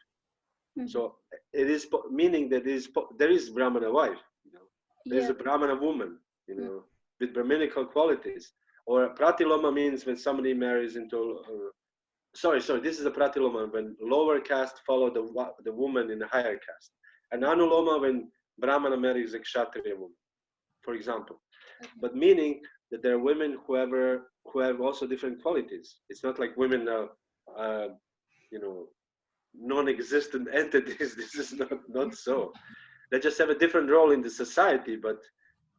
Mm-hmm. So it is meaning that there is Brahmana wife. You know, there is a Brahmana woman. You know, with Brahminical qualities. Or Pratiloma means when somebody marries into sorry, this is a Pratiloma, when lower caste follow the woman in the higher caste. And Anuloma, when Brahmana marries a Kshatriya woman, for example. But meaning that there are women who have also different qualities. It's not like women are, non-existent entities. This is not so. They just have a different role in the society, but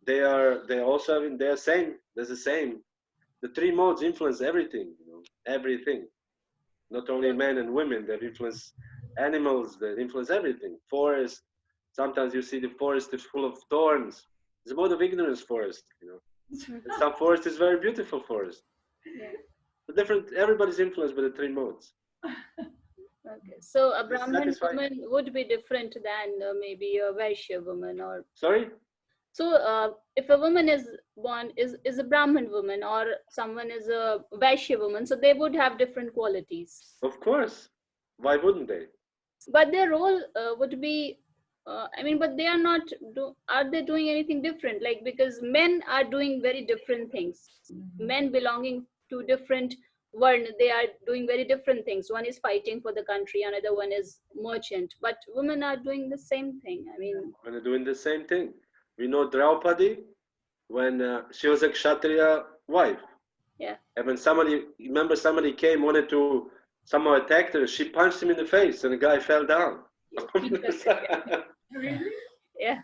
they're the same. The three modes influence everything, everything. Not only men and women, they influence animals, they influence everything. Forest, sometimes you see the forest is full of thorns. It's a mode of ignorance forest, And some forest is very beautiful forest. Yeah. Everybody's influenced by the three modes. Okay, so a Brahmin woman would be different than maybe a Vaishya woman, or sorry. So if a woman is born is a Brahmin woman, or someone is a Vaishya woman, so they would have different qualities. Of course, why wouldn't they? But their role would be, but they are not. Are they doing anything different? Like, because men are doing very different things. Men belonging to different Varna, they are doing very different things. One is fighting for the country, another one is merchant. But women are doing the same thing. Women are doing the same thing. We know Draupadi, when she was a Kshatriya wife. Yeah. And when somebody came, wanted to somehow attack her, she punched him in the face and the guy fell down. Really? Yeah.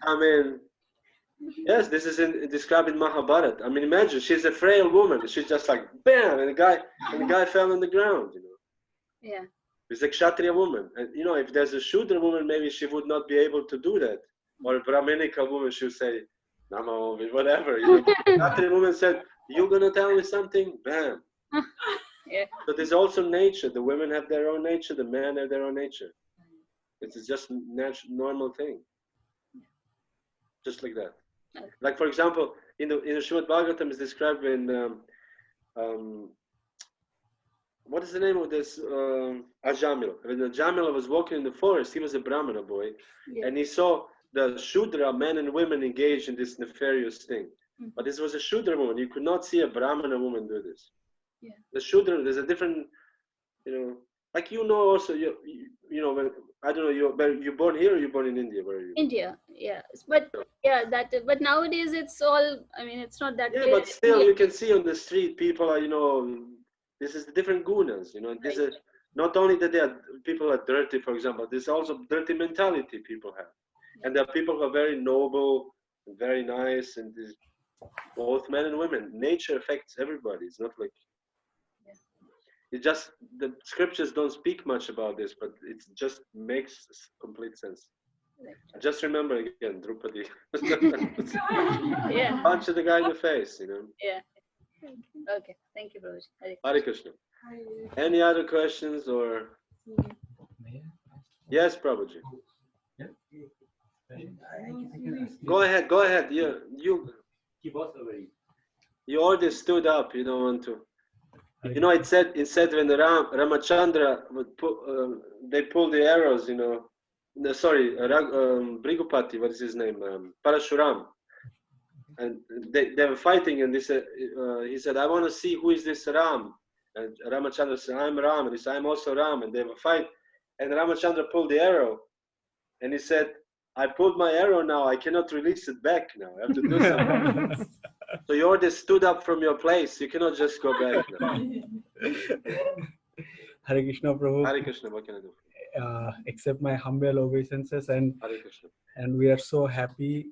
Yes, this is described in Mahabharata. Imagine, she's a frail woman. She's just like, bam, and the guy fell on the ground, Yeah. It's a Kshatriya woman. And, if there's a Shudra woman, maybe she would not be able to do that. Or a Brahmanica woman, she would say, Namo, whatever. Kshatriya woman said, you're going to tell me something? Bam. Yeah. So there's also nature. The women have their own nature. The men have their own nature. It's just normal thing. Just like that. Okay. Like, for example, in the Shrimad Bhagavatam is described when, what is the name of this? Ajamila. When Ajamila was walking in the forest, he was a Brahmana boy, and he saw the Shudra, men and women, engaged in this nefarious thing. Mm-hmm. But this was a Shudra woman. You could not see a Brahmana woman do this. Yeah. The Shudra, there's a different, like also, when, I don't know, you're born here or you're born in India? Where are you? India, yeah. But but nowadays it's all, it's not that clear. But still you can see on the street, people are, this is the different gunas, this is not only that people are dirty, for example, there's also dirty mentality people have. And there are people who are very noble and very nice, and both men and women. Nature affects everybody. It's not like, it just, the scriptures don't speak much about this, but it just makes complete sense. Just remember again, Draupadi. Yeah. Punch the guy in the face, Yeah. Okay. Thank you, Prabhu. Hare Krishna. Any other questions or? Yes, Prabhuji. Go ahead. You already stood up. You don't want to. It said when Ramachandra would they pulled the arrows. Brigupati. What is his name? Parashuram. And they were fighting, and he said, I want to see who is this Ram. And Ramachandra said, I'm Ram. And he said, I'm also Ram. And they were fighting. And Ramachandra pulled the arrow. And he said, I pulled my arrow now. I cannot release it back now. I have to do something. So you already stood up from your place. You cannot just go back now. Hare Krishna, Prabhu. Hare Krishna, what can I do? Accept my humble obeisances, and Hare Krishna. And we are so happy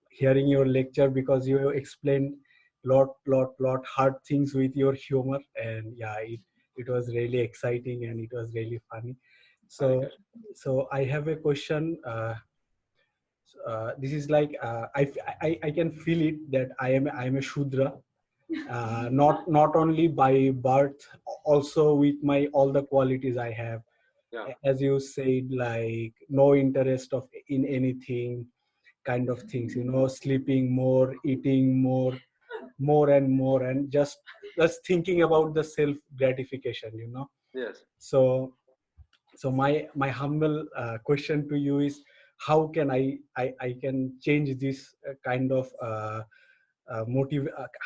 hearing your lecture, because you explained lot hard things with your humor, and it was really exciting and it was really funny. So I have a question. This is like I can feel it that I am a Shudra, not only by birth, also with all the qualities I have. Yeah. As you said, like no interest in anything, kind of things, sleeping more, eating more and more, and just thinking about the self gratification, Yes. So my humble question to you is, how can I can change this kind of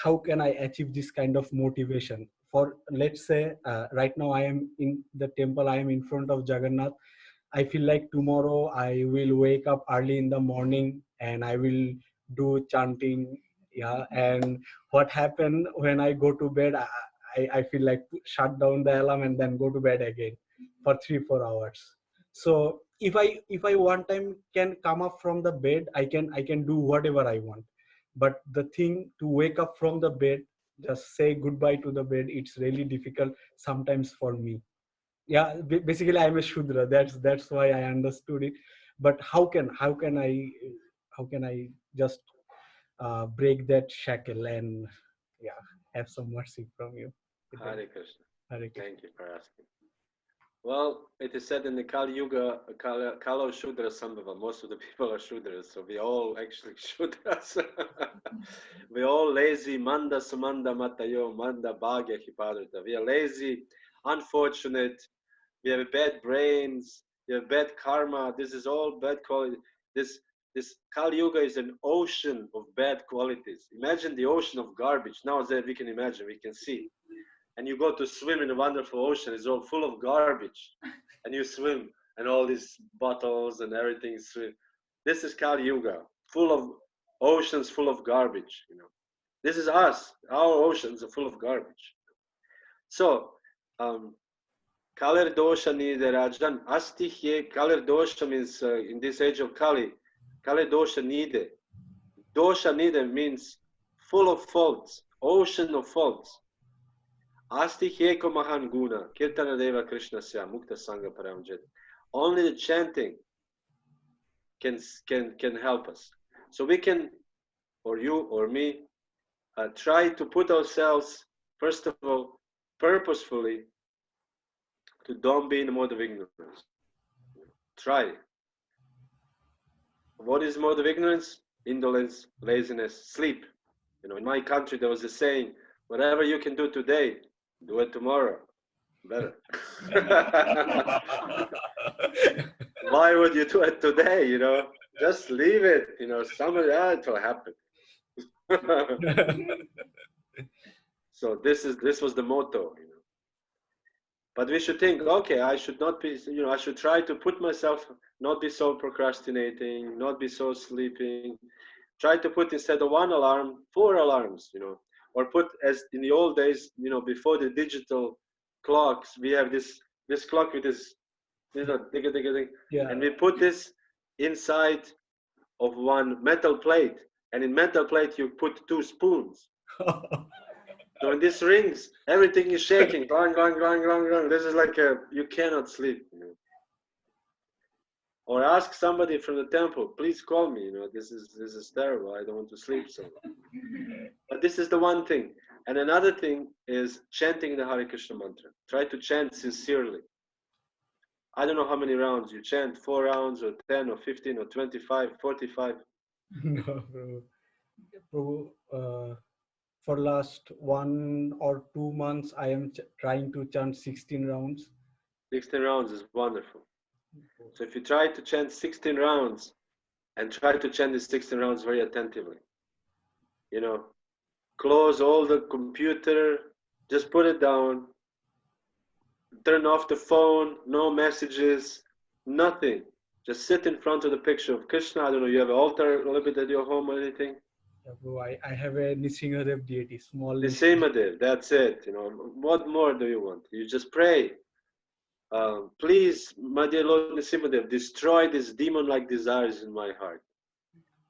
how can I achieve this kind of motivation for let's say right now I am in the temple, I am in front of Jagannath. I feel like tomorrow I will wake up early in the morning and I will do chanting. Yeah. And what happened when I go to bed, I feel like shut down the alarm and then go to bed again for 3-4 hours. So if I one time can come up from the bed, I can do whatever I want. But the thing to wake up from the bed, just say goodbye to the bed, it's really difficult sometimes for me. Yeah, basically I'm a Shudra. That's why I understood it. But how can I just break that shackle and have some mercy from you? Hare Krishna. Hare Krishna. Thank you for asking. Well, it is said in the Kali Yuga, Kalo Shudra Sambhava, most of the people are Shudras, so we all actually Shudras. We all lazy, Manda Sumanda Matayo, Manda Bhagya Hipadrata. We are lazy, unfortunate, we have bad brains, we have bad karma, this is all bad quality. This Kali Yuga is an ocean of bad qualities. Imagine the ocean of garbage. Now that we can imagine, we can see. And you go to swim in a wonderful ocean, it's all full of garbage. And you swim, and all these bottles and everything swim. This is Kali Yuga, full of oceans full of garbage, you know. This is us, our oceans are full of garbage. So, Kalir dosha nide rajan, astihye, Kalir dosha means in this age of Kali, Kalir dosha nide. Dosha nide means full of faults, ocean of faults. Asti Heko Mahan Guna, Kirtana Deva Krishna Sya, Mukta Sangha Paramjit. Only the chanting can help us. So we can, or you or me, try to put ourselves, first of all, purposefully, to don't be in the mode of ignorance. Try. What is mode of ignorance? Indolence, laziness, sleep. You know, in my country there was a saying, whatever you can do today, do it tomorrow. Better. Why would you do it today? You know, just leave it. You know, somebody else will happen. So this was the motto. You know, but we should think. Okay, I should not be. You know, I should try to put myself, not be so procrastinating, not be so sleeping. Try to put instead of 1 alarm, 4 alarms. You know. Or put, as in the old days, you know, before the digital clocks, we have this clock with this, you know, ding, ding, ding, Yeah. and we put this inside of one metal plate, and in metal plate you put 2 spoons. So when this rings, everything is shaking, glang, glang, glang, glang, glang. This is like you cannot sleep. You know. Or ask somebody from the temple, please call me. You know, this is terrible. I don't want to sleep so. But this is the one thing. And another thing is chanting the Hare Krishna mantra. Try to chant sincerely. I don't know how many rounds you chant, 4 rounds or 10 or 15 or 25, 45. No, Prabhu, for last 1 or 2 months, I am trying to chant 16 rounds. 16 rounds is wonderful. So if you try to chant 16 rounds and try to chant the 16 rounds very attentively, you know, close all the computer, just put it down, turn off the phone, no messages, nothing. Just sit in front of the picture of Krishna. I don't know, you have an altar a little bit at your home or anything? Yeah, bro, I have a Nrsimhadev deity, small. Nrsimhadev, that's it. You know, what more do you want? You just pray. Please, my dear Lord Nrsimhadev, destroy this demon-like desires in my heart.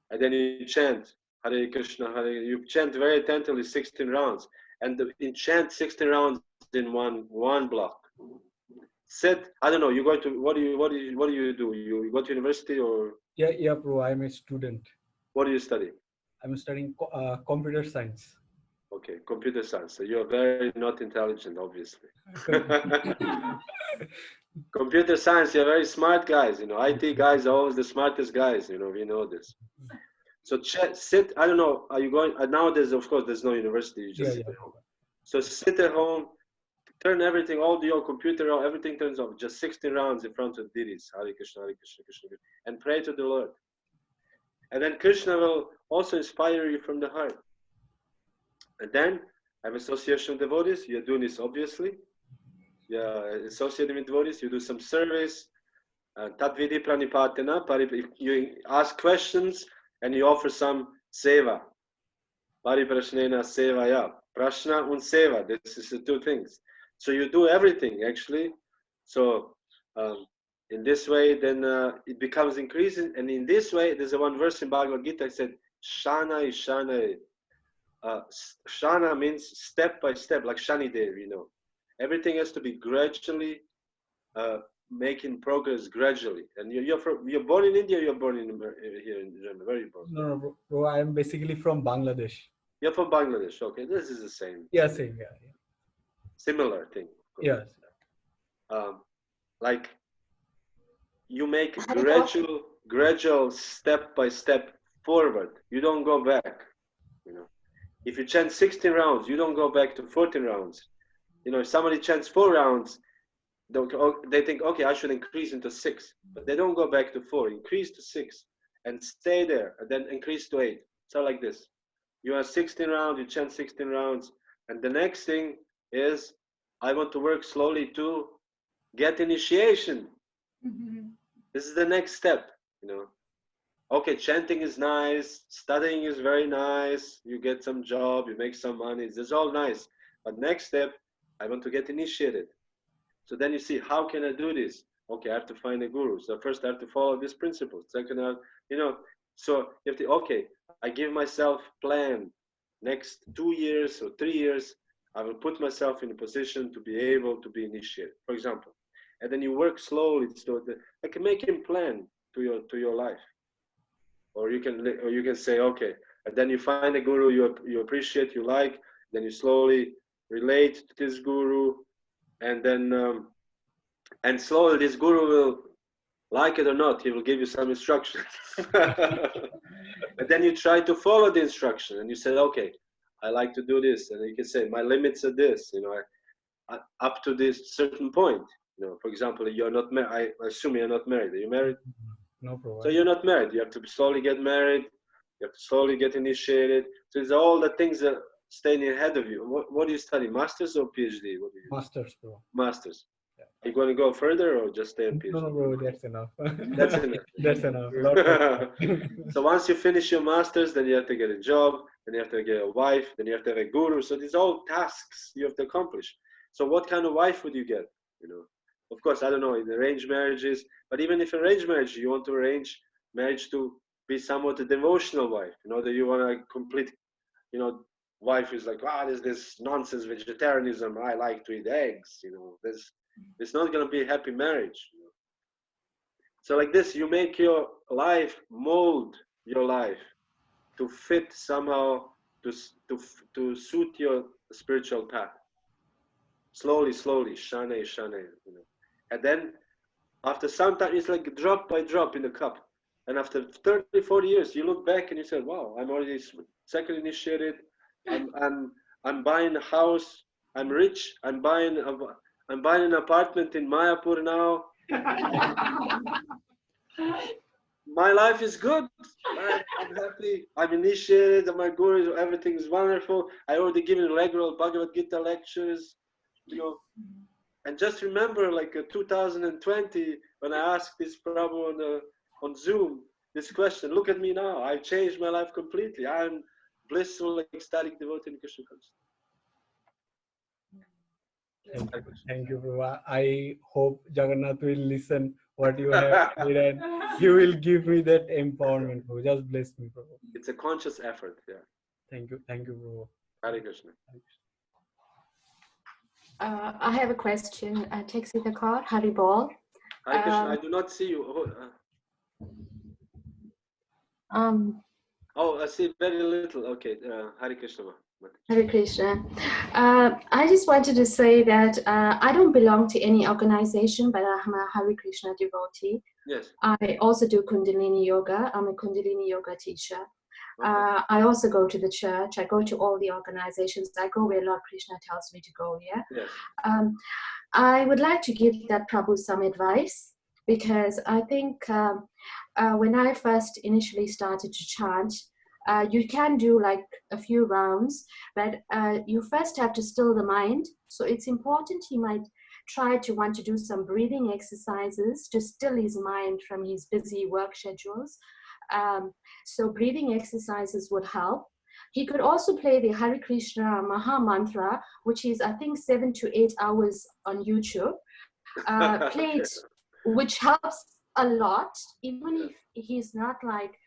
And then you chant Hare Krishna, Hare. You chant very attentively 16 rounds, and you chant 16 rounds in one block. Sit. I don't know. You're going to what do you do? You go to university or? Yeah, bro. I'm a student. What do you study? I'm studying computer science. Okay, computer science. So you're very not intelligent, obviously. Computer science, you're very smart guys. You know, IT guys are always the smartest guys. You know, we know this. So sit. I don't know. Are you going nowadays? Of course, there's no university. You just sit at home. So sit at home. Turn everything, all your computer, everything turns off. Just 16 rounds in front of deities. Hare Krishna, Hare Krishna, Krishna, Krishna, and pray to the Lord. And then Krishna will also inspire you from the heart. And then have association with devotees, you're doing this obviously. You're associating with devotees, you do some service. Tadvidi pranipatena, you ask questions and you offer some seva. Pariprashnena sevaya. Prashna and seva, this is the two things. So you do everything actually. So in this way, then it becomes increasing. And in this way, there's a one verse in Bhagavad Gita that said, Shana is Shana. Shana means step by step, like Shani Dev, you know. Everything has to be gradually making progress gradually. And you're born in India, or you're born in here in Germany? Where are you born? No, bro, I'm basically from Bangladesh. You're from Bangladesh, okay. This is the same. Yeah, same, yeah. Similar thing. Yes. Like you make gradual step by step forward. You don't go back, you know. If you chant 16 rounds, you don't go back to 14 rounds. You know, if somebody chants 4 rounds, they think, okay, I should increase into 6. But they don't go back to 4. Increase to 6 and stay there, and then increase to 8. So like this. You have 16 rounds, you chant 16 rounds. And the next thing is, I want to work slowly to get initiation. This is the next step, you know. Okay, chanting is nice, studying is very nice, you get some job, you make some money, this is all nice. But next step, I want to get initiated. So then you see, how can I do this? Okay, I have to find a guru. So first I have to follow this principle. Second, you know, so you have to, okay, I give myself plan. Next 2 years or 3 years, I will put myself in a position to be able to be initiated, for example. And then you work slowly, so like making plan to your life. Or you can say, okay, and then you find a guru you appreciate, you like, then you slowly relate to this guru, and then and slowly this guru will, like it or not, he will give you some instruction. And then you try to follow the instruction, and you say, okay, I like to do this, and you can say my limits are this, you know, up to this certain point. You know, for example, you're not married. I assume you're not married. Are you married? No problem. So you're not married. You have to slowly get married. You have to slowly get initiated. So it's all the things that staying ahead of you. What do you study? Masters or PhD? What do you? Masters, bro. Masters. Yeah. Are you going to go further or just stay in PhD? No, bro, that's enough. That's enough. That's enough. So once you finish your masters, then you have to get a job, then you have to get a wife, then you have to have a guru. So these are all tasks you have to accomplish. So what kind of wife would you get? You know, of course, I don't know, in arranged marriages, but even if arranged marriage, you want to arrange marriage to be somewhat a devotional wife, you know, that you want a complete, you know, wife is like, there's this nonsense vegetarianism, I like to eat eggs, you know, it's not going to be a happy marriage. You know? So like this, you make your life, mold your life to fit somehow, to suit your spiritual path. Slowly, shane, you know. And then after some time, it's like drop by drop in the cup. And after 30, 40 years, you look back and you say, wow, I'm already second initiated. I'm buying a house. I'm rich. I'm buying an apartment in Mayapur now. My life is good. I'm happy. I'm initiated. My guru, everything is wonderful. I already given regular Bhagavad Gita lectures. You know, and just remember, like 2020, when I asked this Prabhu on Zoom this question. Look at me now. I've changed my life completely. I'm blissful, ecstatic devotee in Krishna consciousness. Thank you, Prabhu. I hope Jagannath will listen what you have said, and he will give me that empowerment, Prabhu. Just bless me, Prabhu. It's a conscious effort. Yeah. Thank you, Prabhu. Hare Krishna. I have a question. Takes the card, Hari Bol. Hare Krishna, I do not see you. I see very little. Okay, Hare Krishna. Hare Krishna. I just wanted to say that I don't belong to any organization, but I'm a Hare Krishna devotee. Yes. I also do Kundalini Yoga. I'm a Kundalini Yoga teacher. Okay. I also go to the church. I go to all the organizations. I go where Lord Krishna tells me to go. Yeah. Yes. I would like to give that Prabhu some advice, because I think when I first initially started to chant, You can do like a few rounds, but you first have to still the mind. So it's important he might try to want to do some breathing exercises to still his mind from his busy work schedules. So breathing exercises would help. He could also play the Hare Krishna Maha Mantra, which is I think 7 to 8 hours on YouTube. Play it, which helps a lot, even if he's not like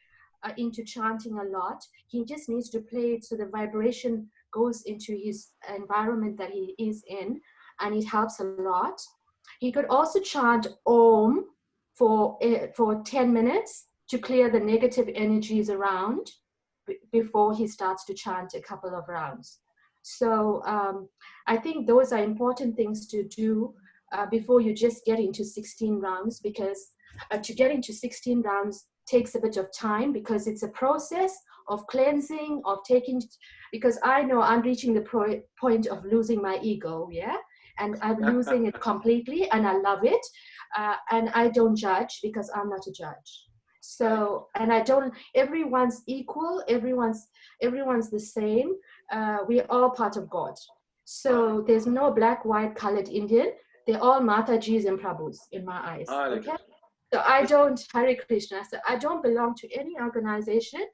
into chanting a lot. He just needs to play it so the vibration goes into his environment that he is in, and it helps a lot. He could also chant Om for 10 minutes to clear the negative energies around before he starts to chant a couple of rounds. So I think those are important things to do before you just get into 16 rounds, because to get into 16 rounds takes a bit of time, because it's a process of cleansing, of taking, because I know I'm reaching the point of losing my ego, yeah? And I'm losing it completely, and I love it. And I don't judge, because I'm not a judge. So, and I don't, everyone's equal, everyone's the same. We're all part of God. So there's no black, white, colored Indian. They're all Matajis and Prabhus in my eyes, okay? So I don't, Hare Krishna, so I don't belong to any organization,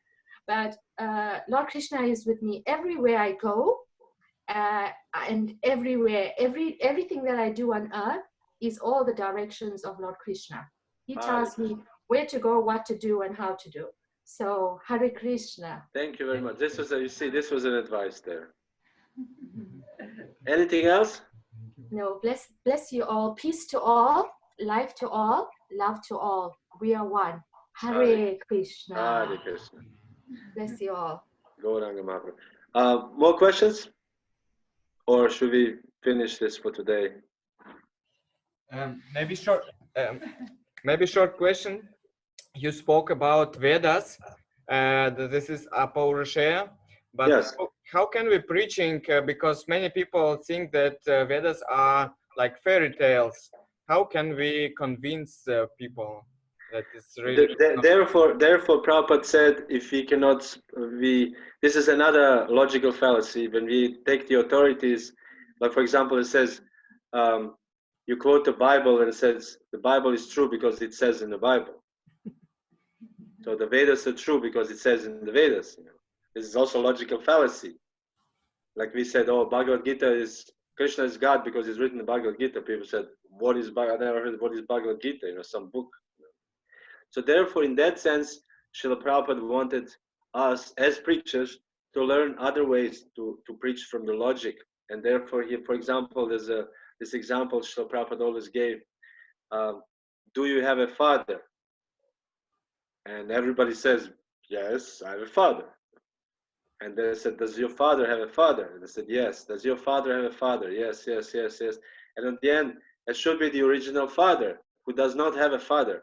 but Lord Krishna is with me everywhere I go, and everywhere, everything that I do on earth is all the directions of Lord Krishna. He tells me where to go, what to do, and how to do. So Hare Krishna. Thank you very much. This was, you see, this was an advice there. Anything else? No, bless you all. Peace to all, life to all, love to all. We are one. Hare Krishna. Hare Krishna. Bless you all. Gauranga Mahaprabhu. More questions? Or should we finish this for today? Maybe short question. You spoke about Vedas. This is Apaurushaya. But yes. How can we preaching? Because many people think that Vedas are like fairy tales. How can we convince people that it's really? Therefore, Prabhupada said, if we cannot, this is another logical fallacy. When we take the authorities, like for example, it says, you quote the Bible and it says the Bible is true because it says in the Bible. So the Vedas are true because it says in the Vedas. You know? This is also logical fallacy. Like we said, oh, Bhagavad Gita is, Krishna is God because it's written in Bhagavad Gita. People said, what is Bhagavad Gita? I never heard what is Bhagavad Gita, you know, some book. So therefore, in that sense, Srila Prabhupada wanted us as preachers to learn other ways to preach from the logic. And therefore, here, for example, there's this example Srila Prabhupada always gave. Do you have a father? And everybody says, yes, I have a father. And they said, does your father have a father? And they said, yes. Does your father have a father? Yes, yes, yes, yes. And at the end, it should be the original father who does not have a father.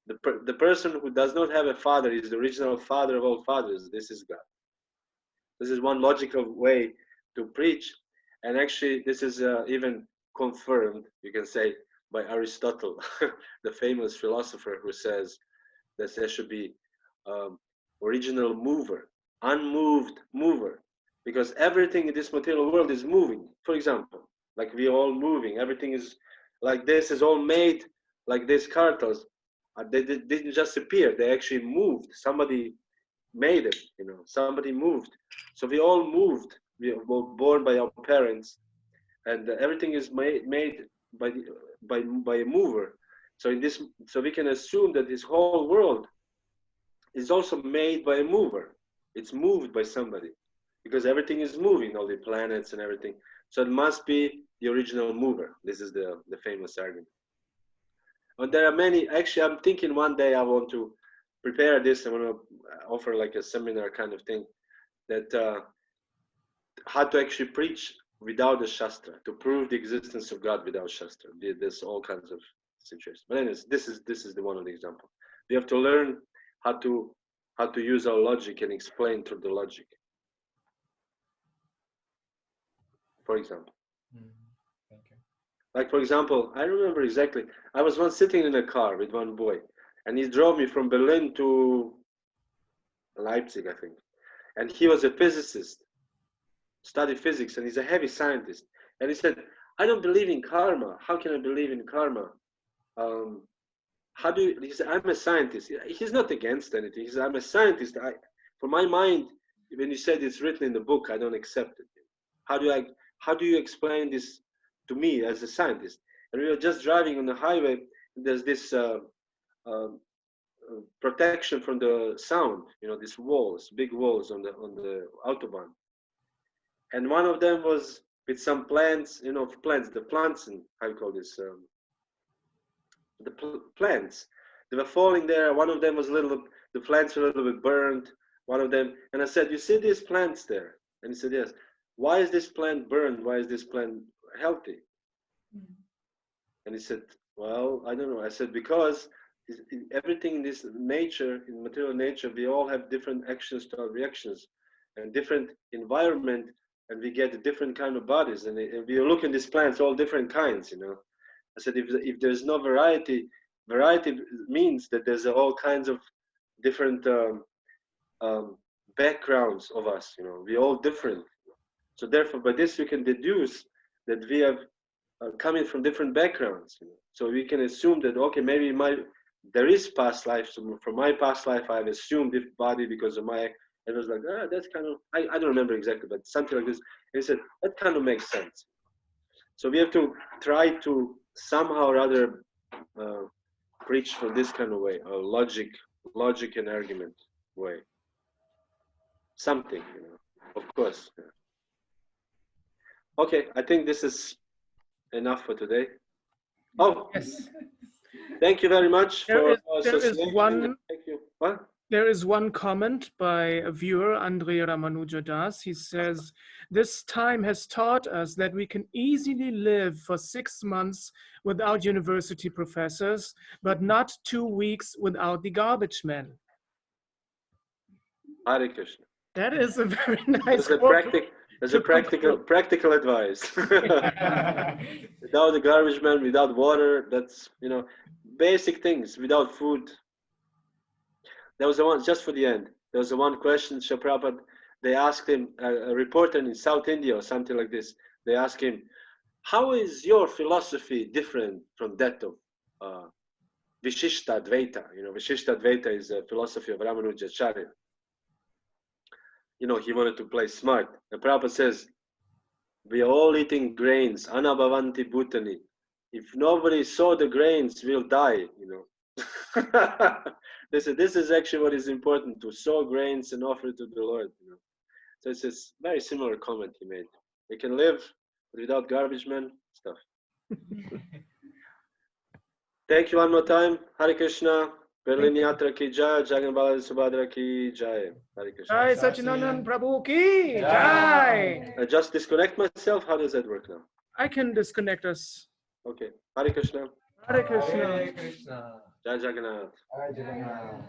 The person who does not have a father is the original father of all fathers. This is God. This is one logical way to preach. And actually, this is even confirmed, you can say, by Aristotle, the famous philosopher who says that there should be original mover, unmoved mover, because everything in this material world is moving. For example, like we all moving, everything is like this, is all made like these cartels. They didn't just appear, they actually moved. Somebody made it, you know, somebody moved. So we all moved, we were born by our parents, and everything is made by a mover. So so we can assume that this whole world is also made by a mover. It's moved by somebody, because everything is moving, all the planets and everything. So it must be the original mover. This is the famous argument. But there are many. Actually, I'm thinking one day I want to prepare this. I want to offer like a seminar kind of thing, that how to actually preach without the Shastra, to prove the existence of God without Shastra. There's all kinds of situations. But anyways, this is the one of the example. We have to learn how to use our logic and explain through the logic. For example. Thank you. Like for example, I remember exactly, I was once sitting in a car with one boy, and he drove me from Berlin to Leipzig, I think. and he was a physicist, studied physics, and he's a heavy scientist. And he said, I don't believe in karma. How can I believe in karma? How do you, he said, I'm a scientist. He's not against anything. He said, I'm a scientist. For my mind, when you said it's written in the book, I don't accept it. How do you explain this to me as a scientist? And we were just driving on the highway. There's this protection from the sound, these walls, big walls on the autobahn. And one of them was with some plants, the plants, and how you call this, plants. They were falling there. One of them was the plants were a little bit burned. One of them, and I said, you see these plants there? And he said, yes. Why is this plant burned? Why is this plant healthy? And he said, well, I don't know. I said, because everything in this nature, in material nature, we all have different actions to our reactions and different environment, and we get different kind of bodies. And we look in these plants, all different kinds, I said, if there's no variety means that there's all kinds of different backgrounds of us, we're all different. So therefore, by this, we can deduce that we have coming from different backgrounds. So we can assume that, okay, maybe there is past life. So from my past life, I've assumed this body because of my, and it was like, that's kind of, I don't remember exactly, but something like this. And he said, that kind of makes sense. So we have to try to somehow or other preach for this kind of way, a logic and argument way. Something, of course. Yeah. Okay, I think this is enough for today. Oh, yes. Thank you very much for one. Thank you. What? There is one comment by a viewer, Andrea Ramanuja Das. He says, this time has taught us that we can easily live for 6 months without university professors, but not 2 weeks without the garbage man. Hare Krishna. That is a very nice quote. There's a practical advice. Without the garbage man, without water, that's, basic things, without food. There was the one, just for the end, there was the one question, Srila Prabhupada, they asked him, a reporter in South India or something like this, they asked him, how is your philosophy different from that of Vishishta Advaita? Vishishta Advaita is a philosophy of Ramanujacharya. He wanted to play smart. And Prabhupada says, we are all eating grains, anabhavanti bhutani. If nobody saw the grains, we'll die, They said, this is actually what is important, to sow grains and offer it to the Lord. So it's a very similar comment he made. We can live without garbage man stuff. Thank you one more time. Hare Krishna. Berlin Yatra ki Jaya. Jagannatha Subhadra ki Jaya. Hare Krishna. Jai Sacinandana Prabhu ki Jai. I just disconnect myself. How does that work now? I can disconnect us. Okay. Hare Krishna. Hare Krishna. Hare Krishna. Jai Jagannath. Jai Jagannatha.